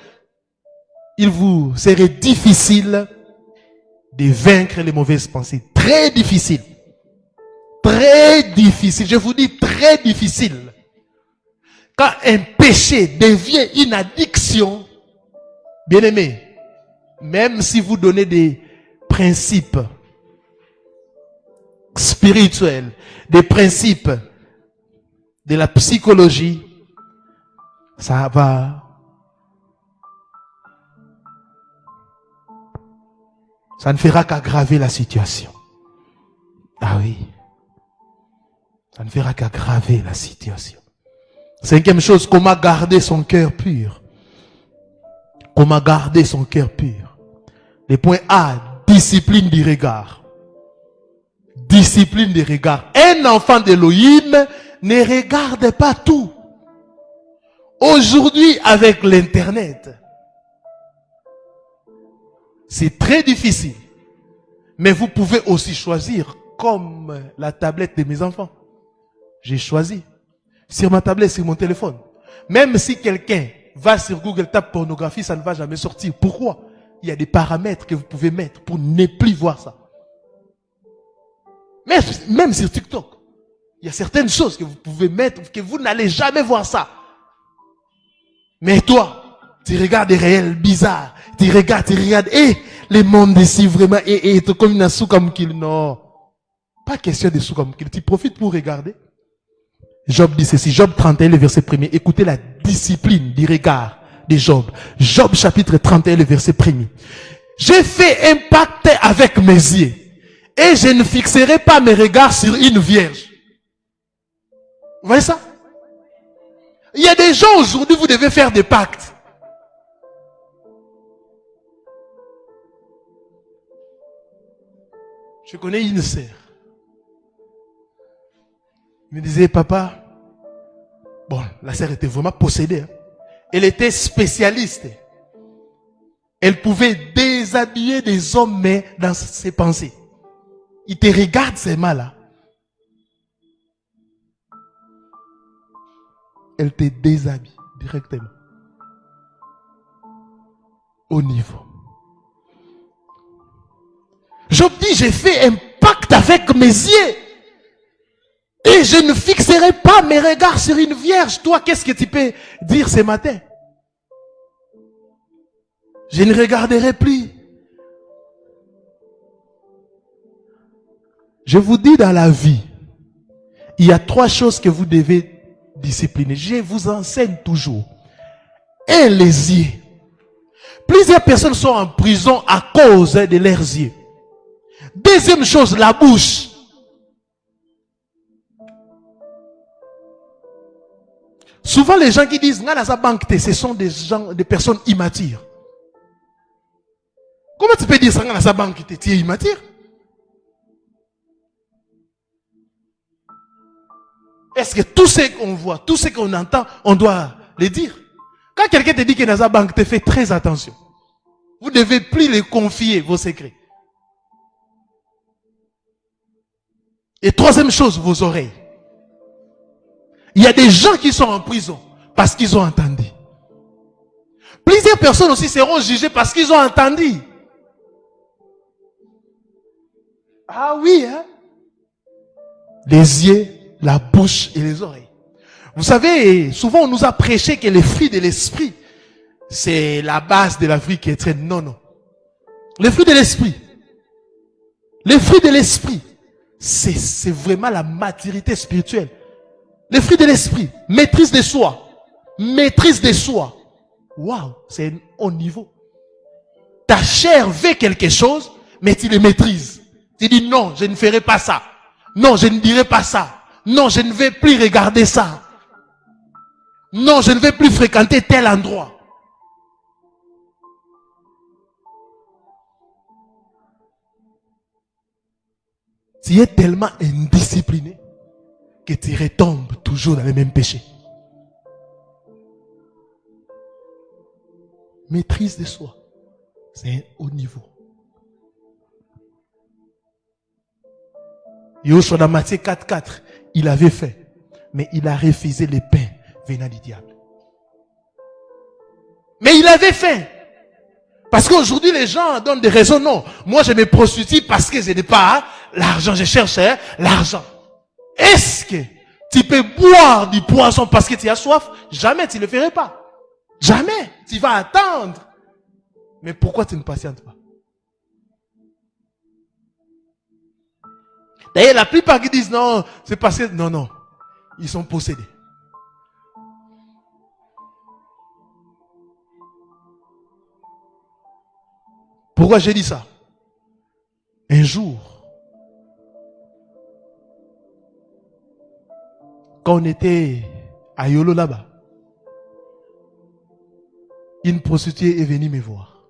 il vous serait difficile de vaincre les mauvaises pensées. Très difficile. Très difficile. Je vous dis très difficile. Quand un péché devient une addiction, bien aimé, même si vous donnez des principes spirituels, des principes de la psychologie, ça ne fera qu'aggraver la situation. Ah oui. Ça ne fera qu'aggraver la situation. 5e chose, comment garder son cœur pur. Comment garder son cœur pur. Le point A, discipline du regard. Discipline du regard. Un enfant d'Élohim ne regarde pas tout. Aujourd'hui, avec l'Internet, C'est très difficile. Mais vous pouvez aussi choisir, comme la tablette de mes enfants. J'ai choisi. Sur ma tablette, sur mon téléphone. Même si quelqu'un va sur Google, tape pornographie, ça ne va jamais sortir. Pourquoi? Il y a des paramètres que vous pouvez mettre pour ne plus voir ça. Même sur TikTok, il y a certaines choses que vous pouvez mettre, que vous n'allez jamais voir ça. Mais toi, tu regardes des réels bizarres. Tu regardes, les mondes ici vraiment, comme une soukam-kil. Non. Pas question de soukam-kil. Tu profites pour regarder. Job dit ceci, Job 31, le verset 1er. Écoutez la discipline du regard de Job. Job chapitre 31, le verset 1er. J'ai fait un pacte avec mes yeux et je ne fixerai pas mes regards sur une vierge. Vous voyez ça? Il y a des gens aujourd'hui, vous devez faire des pactes. Je connais une sœur. Il me disait, papa, bon, la sœur était vraiment possédée. Hein. Elle était spécialiste. Elle pouvait déshabiller des hommes, mais dans ses pensées. Il te regarde seulement là. Elle te déshabille directement. Au niveau. Job dit, j'ai fait un pacte avec mes yeux. Et je ne fixerai pas mes regards sur une vierge. Toi, qu'est-ce que tu peux dire ce matin? Je ne regarderai plus. Je vous dis dans la vie, il y a 3 choses que vous devez discipliner. Je vous enseigne toujours. 1, les yeux. Plusieurs personnes sont en prison à cause de leurs yeux. 2e chose, la bouche. Souvent les gens qui disent ce sont des gens, des personnes immatures. Comment tu peux dire ça dans sa banque, tu es immature? Est-ce que tout ce qu'on voit, tout ce qu'on entend, on doit le dire? Quand quelqu'un te dit que dans sa banque, tu fais très attention. Vous ne devez plus les confier, vos secrets. Et 3e chose, vos oreilles. Il y a des gens qui sont en prison parce qu'ils ont entendu. Plusieurs personnes aussi seront jugées parce qu'ils ont entendu. Ah oui, hein? Les yeux, la bouche et les oreilles. Vous savez, souvent on nous a prêché que les fruits de l'esprit, c'est la base de la vie chrétienne. Non, non. Les fruits de l'esprit. Les fruits de l'esprit, c'est vraiment la maturité spirituelle. Les fruits de l'esprit, maîtrise de soi. Maîtrise de soi. Waouh, c'est un haut niveau. Ta chair veut quelque chose, mais tu le maîtrises. Tu dis non, je ne ferai pas ça. Non, je ne dirai pas ça. Non, je ne vais plus regarder ça. Non, je ne vais plus fréquenter tel endroit. Tu es tellement indiscipliné que tu retombes toujours dans les mêmes péchés. Maîtrise de soi, c'est un haut niveau. Yoshua dans Matthieu 4:4, il avait fait, mais il a refusé les pains venant du diable. Mais il avait fait. Parce qu'aujourd'hui, les gens donnent des raisons. Non, moi je me prostitue parce que je n'ai pas l'argent, je cherche l'argent. Est-ce que tu peux boire du poisson parce que tu as soif? Jamais, tu ne le ferais pas. Jamais. Tu vas attendre. Mais pourquoi tu ne patientes pas? D'ailleurs, la plupart qui disent non, c'est parce que... Non, non. Ils sont possédés. Pourquoi j'ai dit ça? Un jour, quand on était à Yolo là-bas, une prostituée est venue me voir.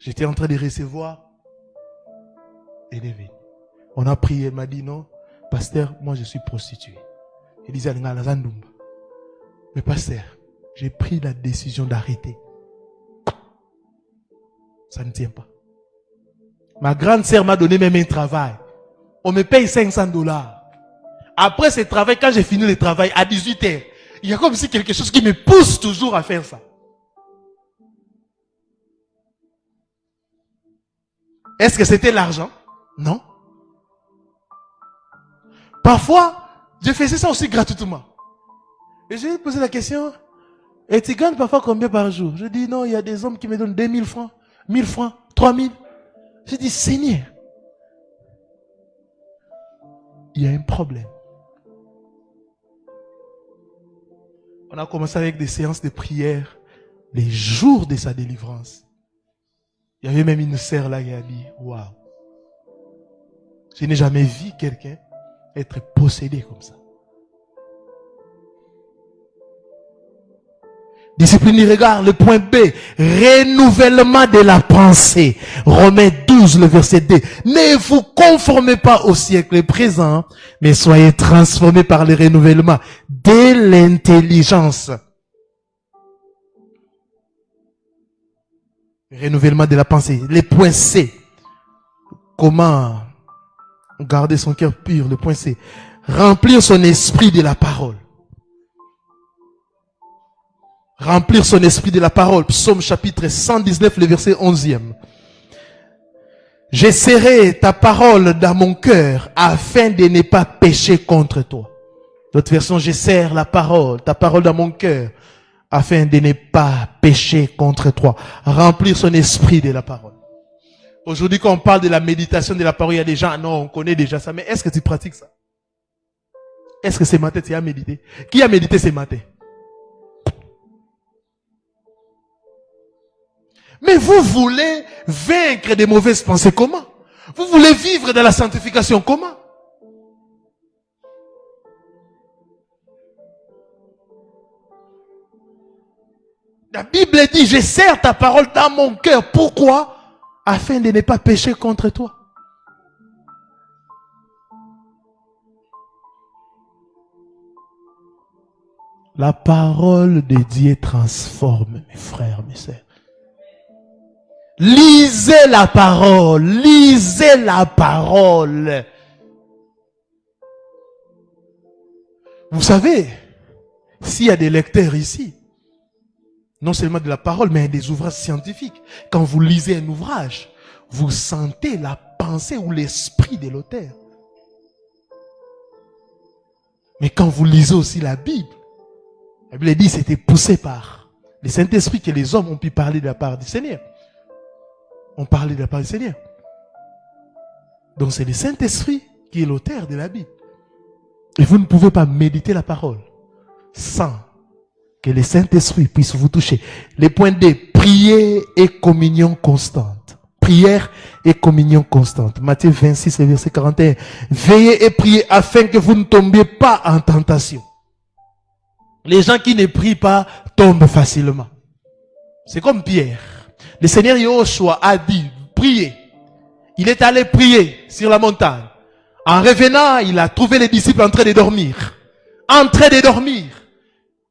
J'étais en train de recevoir. Elle est venue. On a prié, elle m'a dit non, pasteur, moi je suis prostituée. Elle disait, mais pasteur, j'ai pris la décision d'arrêter. Ça ne tient pas. Ma grande sœur m'a donné même un travail. On me paye $500. Après ce travail, quand j'ai fini le travail à 18h, il y a comme si quelque chose qui me pousse toujours à faire ça. Est-ce que c'était l'argent? Non. Parfois, je faisais ça aussi gratuitement. Et je lui ai posé la question, et tu gagnes parfois combien par jour? Je dis non, il y a des hommes qui me donnent 2000 francs, 1000 francs, 3000. Je dis Seigneur, il y a un problème. On a commencé avec des séances de prière les jours de sa délivrance. Il y avait même une sœur là qui a dit, waouh, je n'ai jamais vu quelqu'un être possédé comme ça. Discipline, regarde le point B, renouvellement de la pensée. Romains 12, le verset 2. Ne vous conformez pas au siècle présent, mais soyez transformés par le renouvellement de l'intelligence. Renouvellement de la pensée. Le point C. Comment garder son cœur pur? Le point C. Remplir son esprit de la parole. Remplir son esprit de la parole. Psaume chapitre 119, le verset 11e. Je serrai ta parole dans mon cœur afin de ne pas pécher contre toi. D'autres versions, je serre la parole, ta parole dans mon cœur afin de ne pas pécher contre toi. Remplir son esprit de la parole. Aujourd'hui, quand on parle de la méditation de la parole, il y a des gens, non, on connaît déjà ça, mais est-ce que tu pratiques ça? Est-ce que ce matin tu as médité? Qui a médité ce matin? Mais vous voulez vaincre des mauvaises pensées, comment? Vous voulez vivre dans la sanctification, comment? La Bible dit, je serre ta parole dans mon cœur. Pourquoi? Afin de ne pas pécher contre toi. La parole de Dieu transforme, mes frères, mes sœurs. Lisez la parole, lisez la parole. Vous savez, s'il y a des lecteurs ici, non seulement de la parole, mais des ouvrages scientifiques, quand vous lisez un ouvrage, vous sentez la pensée ou l'esprit de l'auteur. Mais quand vous lisez aussi la Bible dit c'était poussé par le Saint-Esprit que les hommes ont pu parler de la part du Seigneur. On parlait de la part du Seigneur. Donc c'est le Saint-Esprit qui est l'auteur de la Bible. Et vous ne pouvez pas méditer la parole sans que le Saint-Esprit puisse vous toucher. Les points D, prière et communion constante. Prière et communion constante. Matthieu 26, verset 41. Veillez et priez afin que vous ne tombiez pas en tentation. Les gens qui ne prient pas tombent facilement. C'est comme Pierre. Le Seigneur Yahushua a dit, priez. Il est allé prier sur la montagne. En revenant, il a trouvé les disciples en train de dormir. En train de dormir.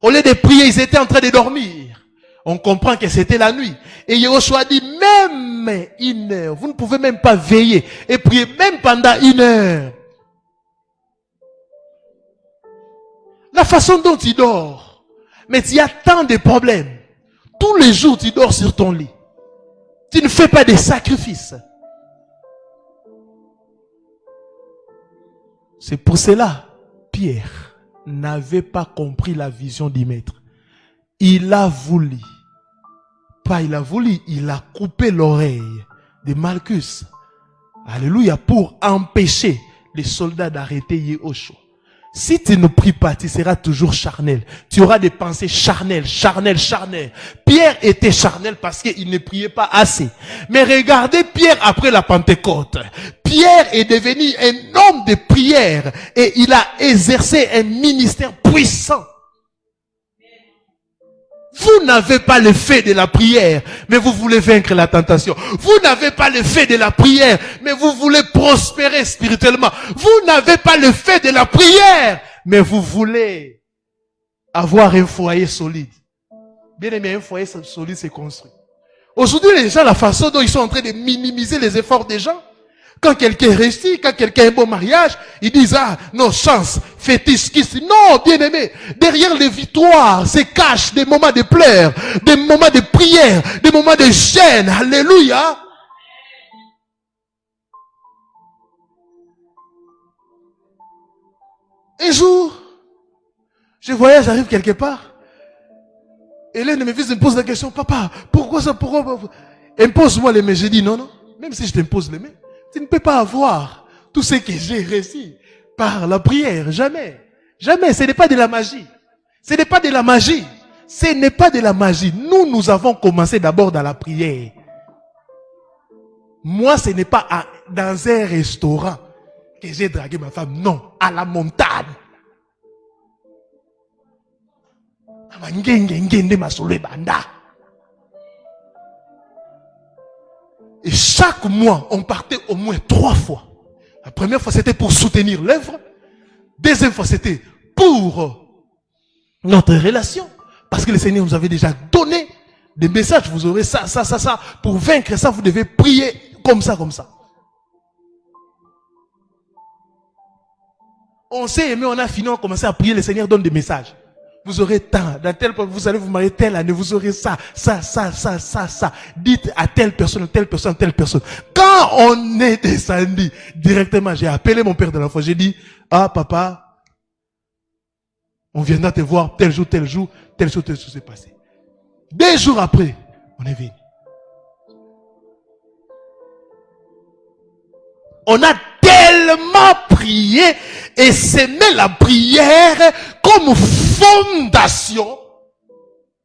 Au lieu de prier, ils étaient en train de dormir. On comprend que c'était la nuit. Et Yahushua a dit, même 1 heure, vous ne pouvez même pas veiller et prier même pendant 1 heure. La façon dont tu dors. Mais il y a tant de problèmes. Tous les jours, tu dors sur ton lit. Tu ne fais pas de sacrifices. C'est pour cela, Pierre n'avait pas compris la vision du maître. Il a voulu, il a coupé l'oreille de Malchus. Alléluia, pour empêcher les soldats d'arrêter Yahushua. Si tu ne pries pas, tu seras toujours charnel. Tu auras des pensées charnelles. Pierre était charnel parce qu'il ne priait pas assez. Mais regardez Pierre après la Pentecôte. Pierre est devenu un homme de prière et il a exercé un ministère puissant. Vous n'avez pas le fait de la prière, mais vous voulez vaincre la tentation. Vous n'avez pas le fait de la prière, mais vous voulez prospérer spirituellement. Vous n'avez pas le fait de la prière, mais vous voulez avoir un foyer solide. Bien aimé, un foyer solide se construit. Aujourd'hui, les gens, la façon dont ils sont en train de minimiser les efforts des gens, quand quelqu'un réussit, quand quelqu'un a un bon mariage, ils disent, ah, non, chance, fétiche, kiss. Non, bien aimé, derrière les victoires se cachent des moments de pleurs, des moments de prière, des moments de gêne. Alléluia. Un jour, je voyage, j'arrive quelque part. Et l'un de mes fils me pose la question, papa, pourquoi ça, pourquoi? Impose-moi les mains. J'ai dit, non, non, même si je t'impose les mains, tu ne peux pas avoir tout ce que j'ai réussi par la prière. Jamais. Jamais. Ce n'est pas de la magie. Ce n'est pas de la magie. Ce n'est pas de la magie. Nous avons commencé d'abord dans la prière. Moi, ce n'est pas dans un restaurant que j'ai dragué ma femme. Non. À la montagne. Et chaque mois, on partait au moins 3 fois. La première fois, c'était pour soutenir l'œuvre. Deuxième fois, c'était pour notre relation. Parce que le Seigneur nous avait déjà donné des messages. Vous aurez ça, ça, ça, ça. Pour vaincre ça, vous devez prier comme ça, comme ça. On s'est aimé, on a fini, on a commencé à prier. Le Seigneur donne des messages. Vous aurez tant, dans tel point, vous allez vous marier telle année, vous aurez ça, ça, ça, ça, ça, ça. Dites à telle personne, telle personne, telle personne. Quand on est descendu directement, j'ai appelé mon père de l'enfant, j'ai dit, ah papa, on viendra te voir tel jour, tel jour, tel chose s'est passé. 2 jours après, on est venu. On a tellement prié et s'aimer la prière comme fondation.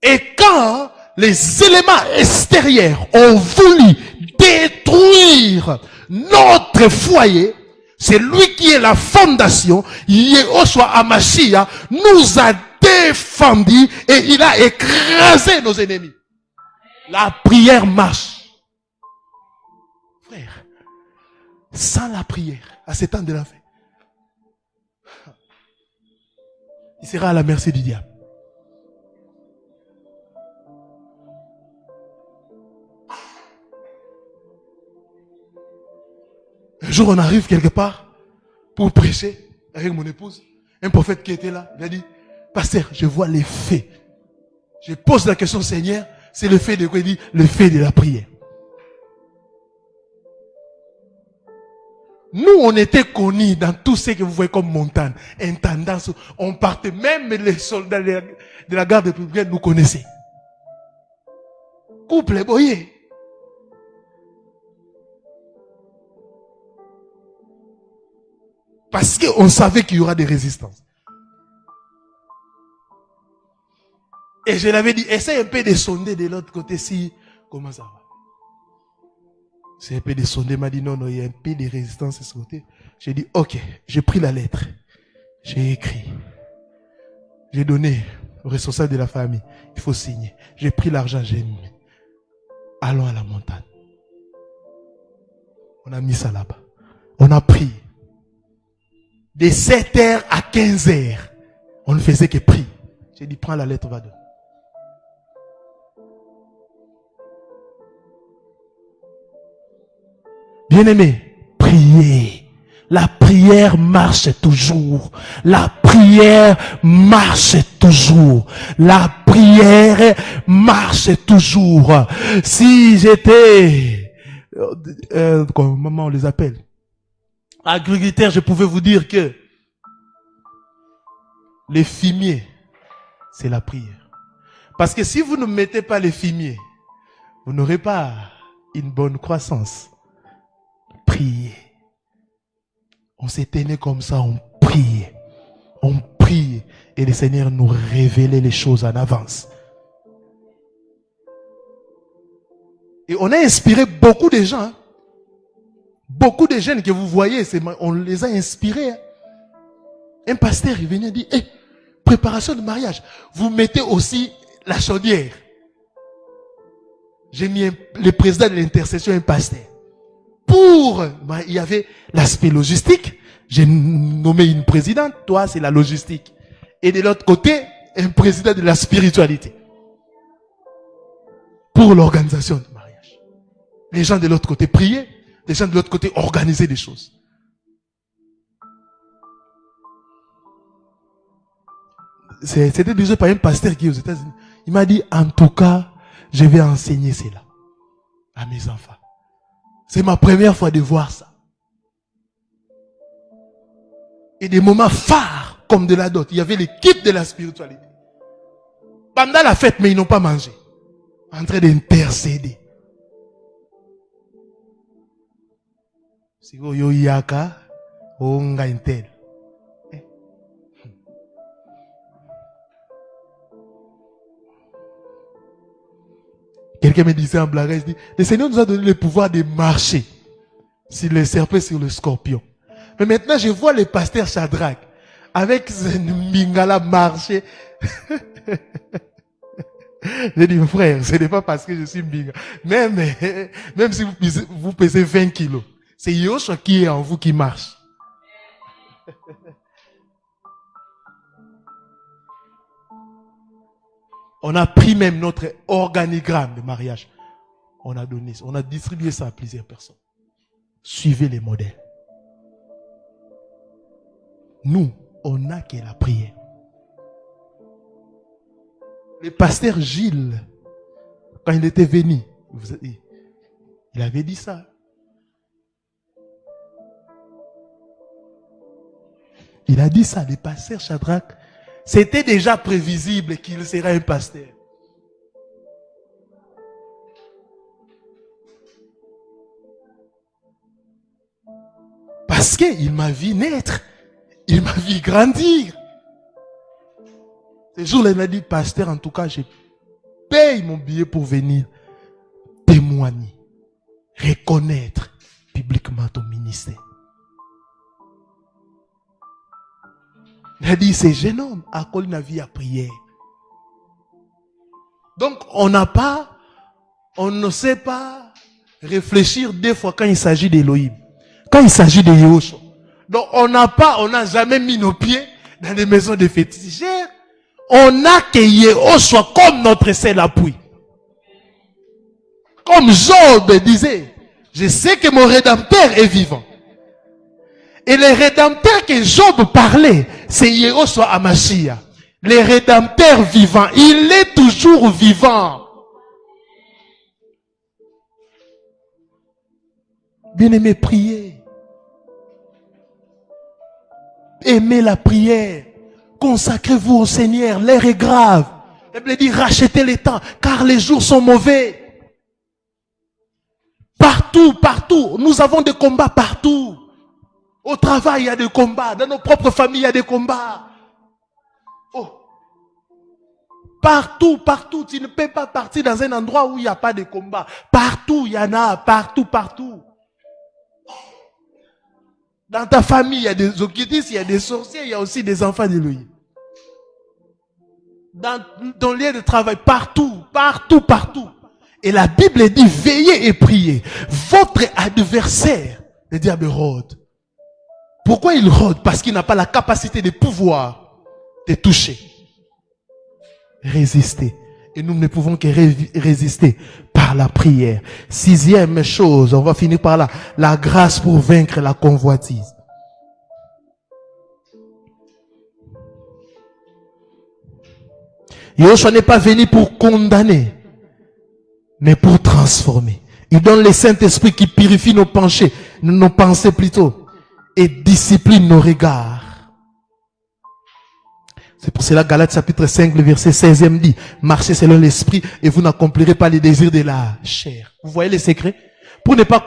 Et quand les éléments extérieurs ont voulu détruire notre foyer, c'est lui qui est la fondation, Yehoshua Hamashia, nous a défendus et il a écrasé nos ennemis. La prière marche. Frère, sans la prière, à ce temps de la fin, il sera à la merci du diable. Un jour, on arrive quelque part pour prêcher avec mon épouse. Un prophète qui était là, il a dit, pasteur, je vois les faits. Je pose la question, Seigneur, c'est le fait de quoi? Il dit, le fait de la prière. Nous, on était connus dans tout ce que vous voyez comme montagne, intendance. On partait, même les soldats de la garde républicaine nous connaissaient. Couple, voyez. Parce qu'on savait qu'il y aura des résistances. Et je l'avais dit, essaye un peu de sonder de l'autre côté si, comment ça va? C'est un peu de sonder, m'a dit non, non, il y a un peu de résistance de ce côté. J'ai dit, ok, j'ai pris la lettre. J'ai écrit. J'ai donné au responsable de la famille. Il faut signer. J'ai pris l'argent, j'ai mis. Allons à la montagne. On a mis ça là-bas. On a prié. De 7h à 15h, on ne faisait que prier. J'ai dit, prends la lettre, va donner. Bien-aimé, priez. La prière marche toujours. La prière marche toujours. La prière marche toujours. Si j'étais, comment on les appelle? Agriculteur, je pouvais vous dire que les fumiers, c'est la prière. Parce que si vous ne mettez pas les fumiers, vous n'aurez pas une bonne croissance. Priez. On s'était né comme ça, on priait. On priait. Et le Seigneur nous révélait les choses en avance. Et on a inspiré beaucoup de gens. Hein. Beaucoup de jeunes que vous voyez, on les a inspirés. Hein. Un pasteur, il venait dire, hey, préparation de mariage, vous mettez aussi la chaudière. J'ai mis le président de l'intercession, un pasteur. Il y avait l'aspect logistique. J'ai nommé une présidente. Toi, c'est la logistique. Et de l'autre côté, un président de la spiritualité. Pour l'organisation du mariage. Les gens de l'autre côté priaient. Les gens de l'autre côté organisaient des choses. C'était déjà par un pasteur qui est aux États-Unis. Il m'a dit, en tout cas, je vais enseigner cela à mes enfants. C'est ma première fois de voir ça. Et des moments phares, comme de la dot. Il y avait l'équipe de la spiritualité. Pendant la fête, mais ils n'ont pas mangé. En train d'intercéder. Si vous yo yaka, onga intel. Quelqu'un me disait en blague, il dit, le Seigneur nous a donné le pouvoir de marcher sur le serpent, sur le scorpion. Mais maintenant, je vois le pasteur Shadrach avec une mingala marcher. J'ai dit, frère, ce n'est pas parce que je suis mbinga. Même si vous pesez 20 kilos, c'est Yoshua qui est en vous qui marche. On a pris même notre organigramme de mariage. On a distribué ça à plusieurs personnes. Suivez les modèles. Nous, on n'a que la prière. Le pasteur Gilles, quand il était venu, il avait dit ça. Il a dit ça, le pasteur Shadrach. C'était déjà prévisible qu'il serait un pasteur. Parce qu'il m'a vu naître. Il m'a vu grandir. Ce jour-là, il m'a dit, pasteur, en tout cas, je paye mon billet pour venir témoigner, reconnaître publiquement ton ministère. Il a dit, ce jeune homme a collé une vie à prière. Donc, on ne sait pas réfléchir deux fois quand il s'agit d'Élohim. Quand il s'agit de Yahushua. Donc, on n'a jamais mis nos pieds dans les maisons de féticheurs. On a que Yahushua comme notre seul appui. Comme Job disait, je sais que mon Rédempteur est vivant. Et le Rédempteur que Job parlait, c'est Yahushua Hamashiach. Le Rédempteur vivant, il est toujours vivant. Bien-aimés, priez. Aimez la prière. Consacrez-vous au Seigneur. L'heure est grave. La Bible dit, rachetez les temps, car les jours sont mauvais. Partout. Nous avons des combats partout. Au travail, il y a des combats. Dans nos propres familles, il y a des combats. Oh. Partout. Tu ne peux pas partir dans un endroit où il n'y a pas de combat. Partout, il y en a. Partout. Dans ta famille, il y a des occultistes, il y a des sorciers, il y a aussi des enfants d'Élohim. Dans ton lieu de travail, partout. Et la Bible dit, veillez et priez. Votre adversaire, le diable rôde. Pourquoi il rôde? Parce qu'il n'a pas la capacité de pouvoir te toucher. Résister. Et nous ne pouvons que résister par la prière. 6e chose, on va finir par là. La grâce pour vaincre la convoitise. Yahushua n'est pas venu pour condamner, mais pour transformer. Il donne le Saint-Esprit qui purifie nos pensées plutôt, et discipline nos regards. C'est pour cela Galates chapitre 5, le verset 16e dit, marchez selon l'esprit et vous n'accomplirez pas les désirs de la chair. Vous voyez les secrets? Pour ne pas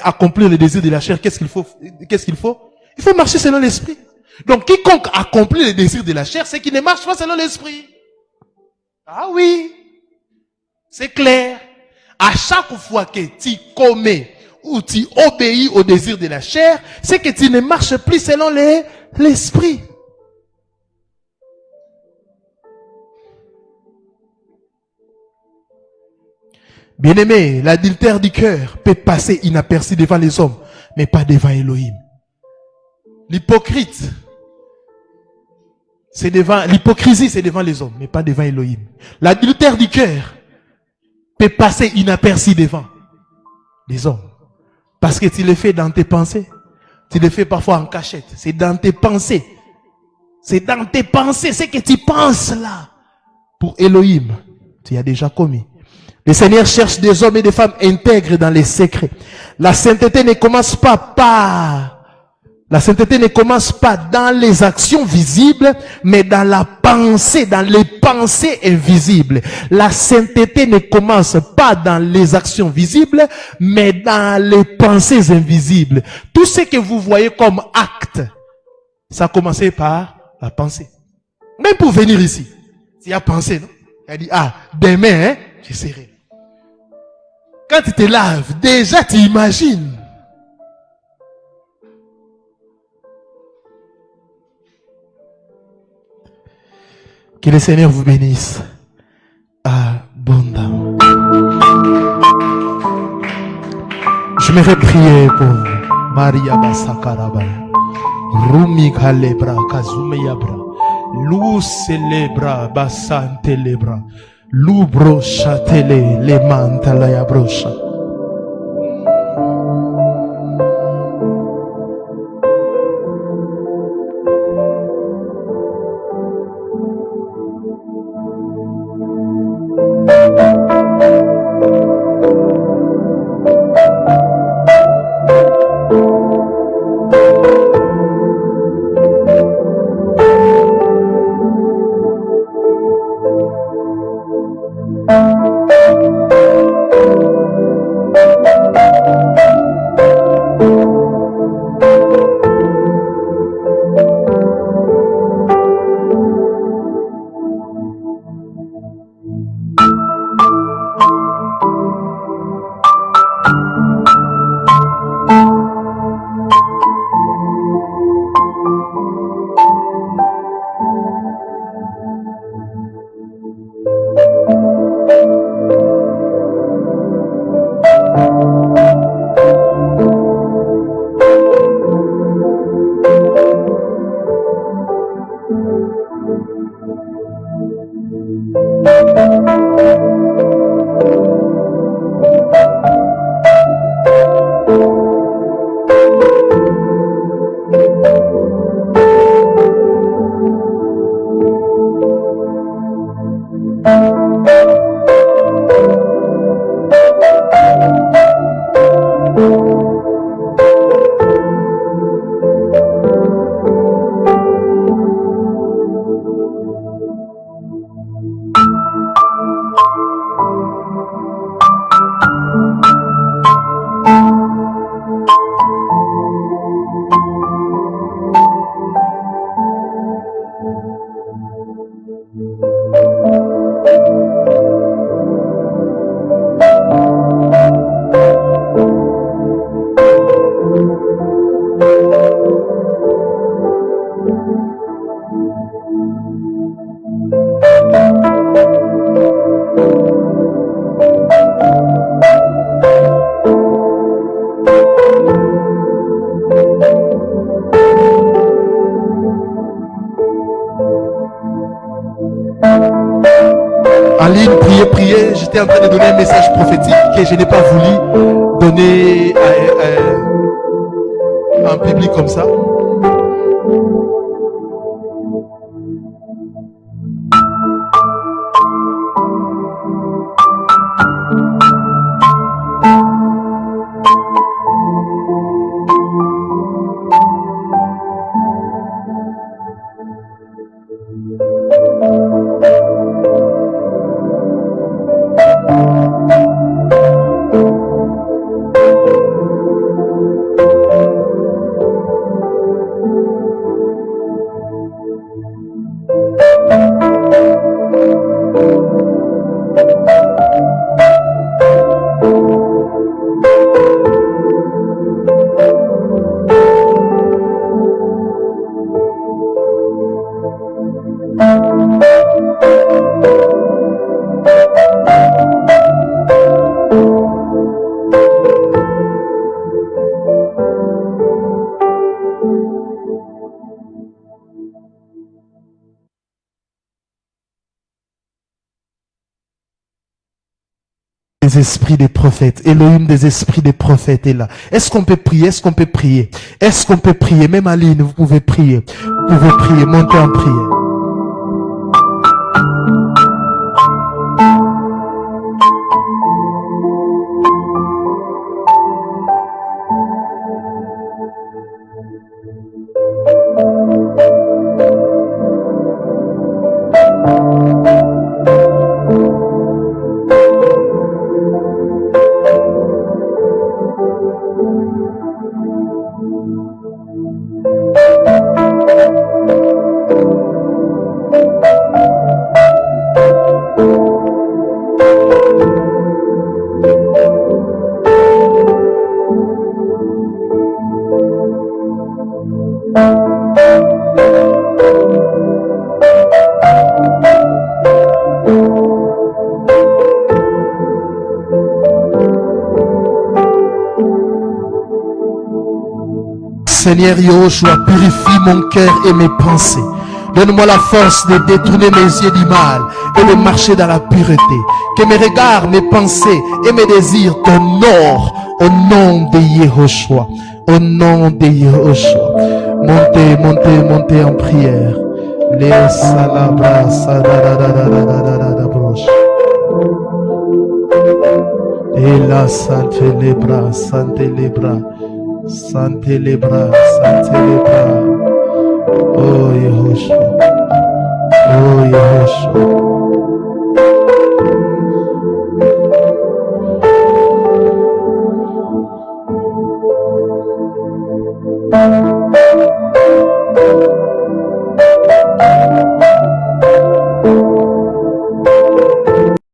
accomplir les désirs de la chair, qu'est-ce qu'il faut? Il faut marcher selon l'esprit. Donc quiconque accomplit les désirs de la chair, c'est qu'il ne marche pas selon l'esprit. Ah oui, c'est clair. À chaque fois que tu commets ou tu obéis aux désirs de la chair, c'est que tu ne marches plus selon l'esprit. Bien-aimé, l'adultère du cœur peut passer inaperçu devant les hommes, mais pas devant Elohim. L'hypocrisie, c'est devant les hommes, mais pas devant Elohim. L'adultère du cœur peut passer inaperçu devant. des hommes. Parce que tu le fais dans tes pensées. Tu le fais parfois en cachette. C'est dans tes pensées. C'est dans tes pensées. Ce que tu penses là. Pour Elohim, tu as déjà commis. Le Seigneur cherche des hommes et des femmes intègres dans les secrets. La sainteté ne commence pas dans les actions visibles, mais dans la pensée, dans les pensées invisibles. La sainteté ne commence pas dans les actions visibles, mais dans les pensées invisibles. Tout ce que vous voyez comme acte, ça a commencé par la pensée. Même pour venir ici, tu as pensé, non? Tu as dit, demain, je serai. Quand tu te laves, déjà tu imagines. Que le Seigneur vous bénisse abondamment. Je m'aimerais prier pour vous. Maria Basakarabaya. Rumi Kalebra Kazumeyabra. Lou Celebra Basantelebra. Lubro Chatele Le Mantalaya Brocha. Prier, j'étais en train de donner un message prophétique que je n'ai pas voulu donner en public comme ça. des esprits des prophètes. Elohim des esprits des prophètes est là. Est-ce qu'on peut prier? Est-ce qu'on peut prier? Est-ce qu'on peut prier? Même Aline, vous pouvez prier. Vous pouvez prier. Montez en prière. Seigneur Yahushua, purifie mon cœur et mes pensées. Donne-moi la force de détourner mes yeux du mal et de marcher dans la pureté. Que mes regards, mes pensées et mes désirs t'honorent au nom de Yahushua. Au nom de Yahushua. Montez, montez, montez en prière. Les salabras, sadadadadadadadadabroche. Et la sante les bras, sante les bras. Santez les bras, santez les bras. Oh Yahushua, oh Yahushua.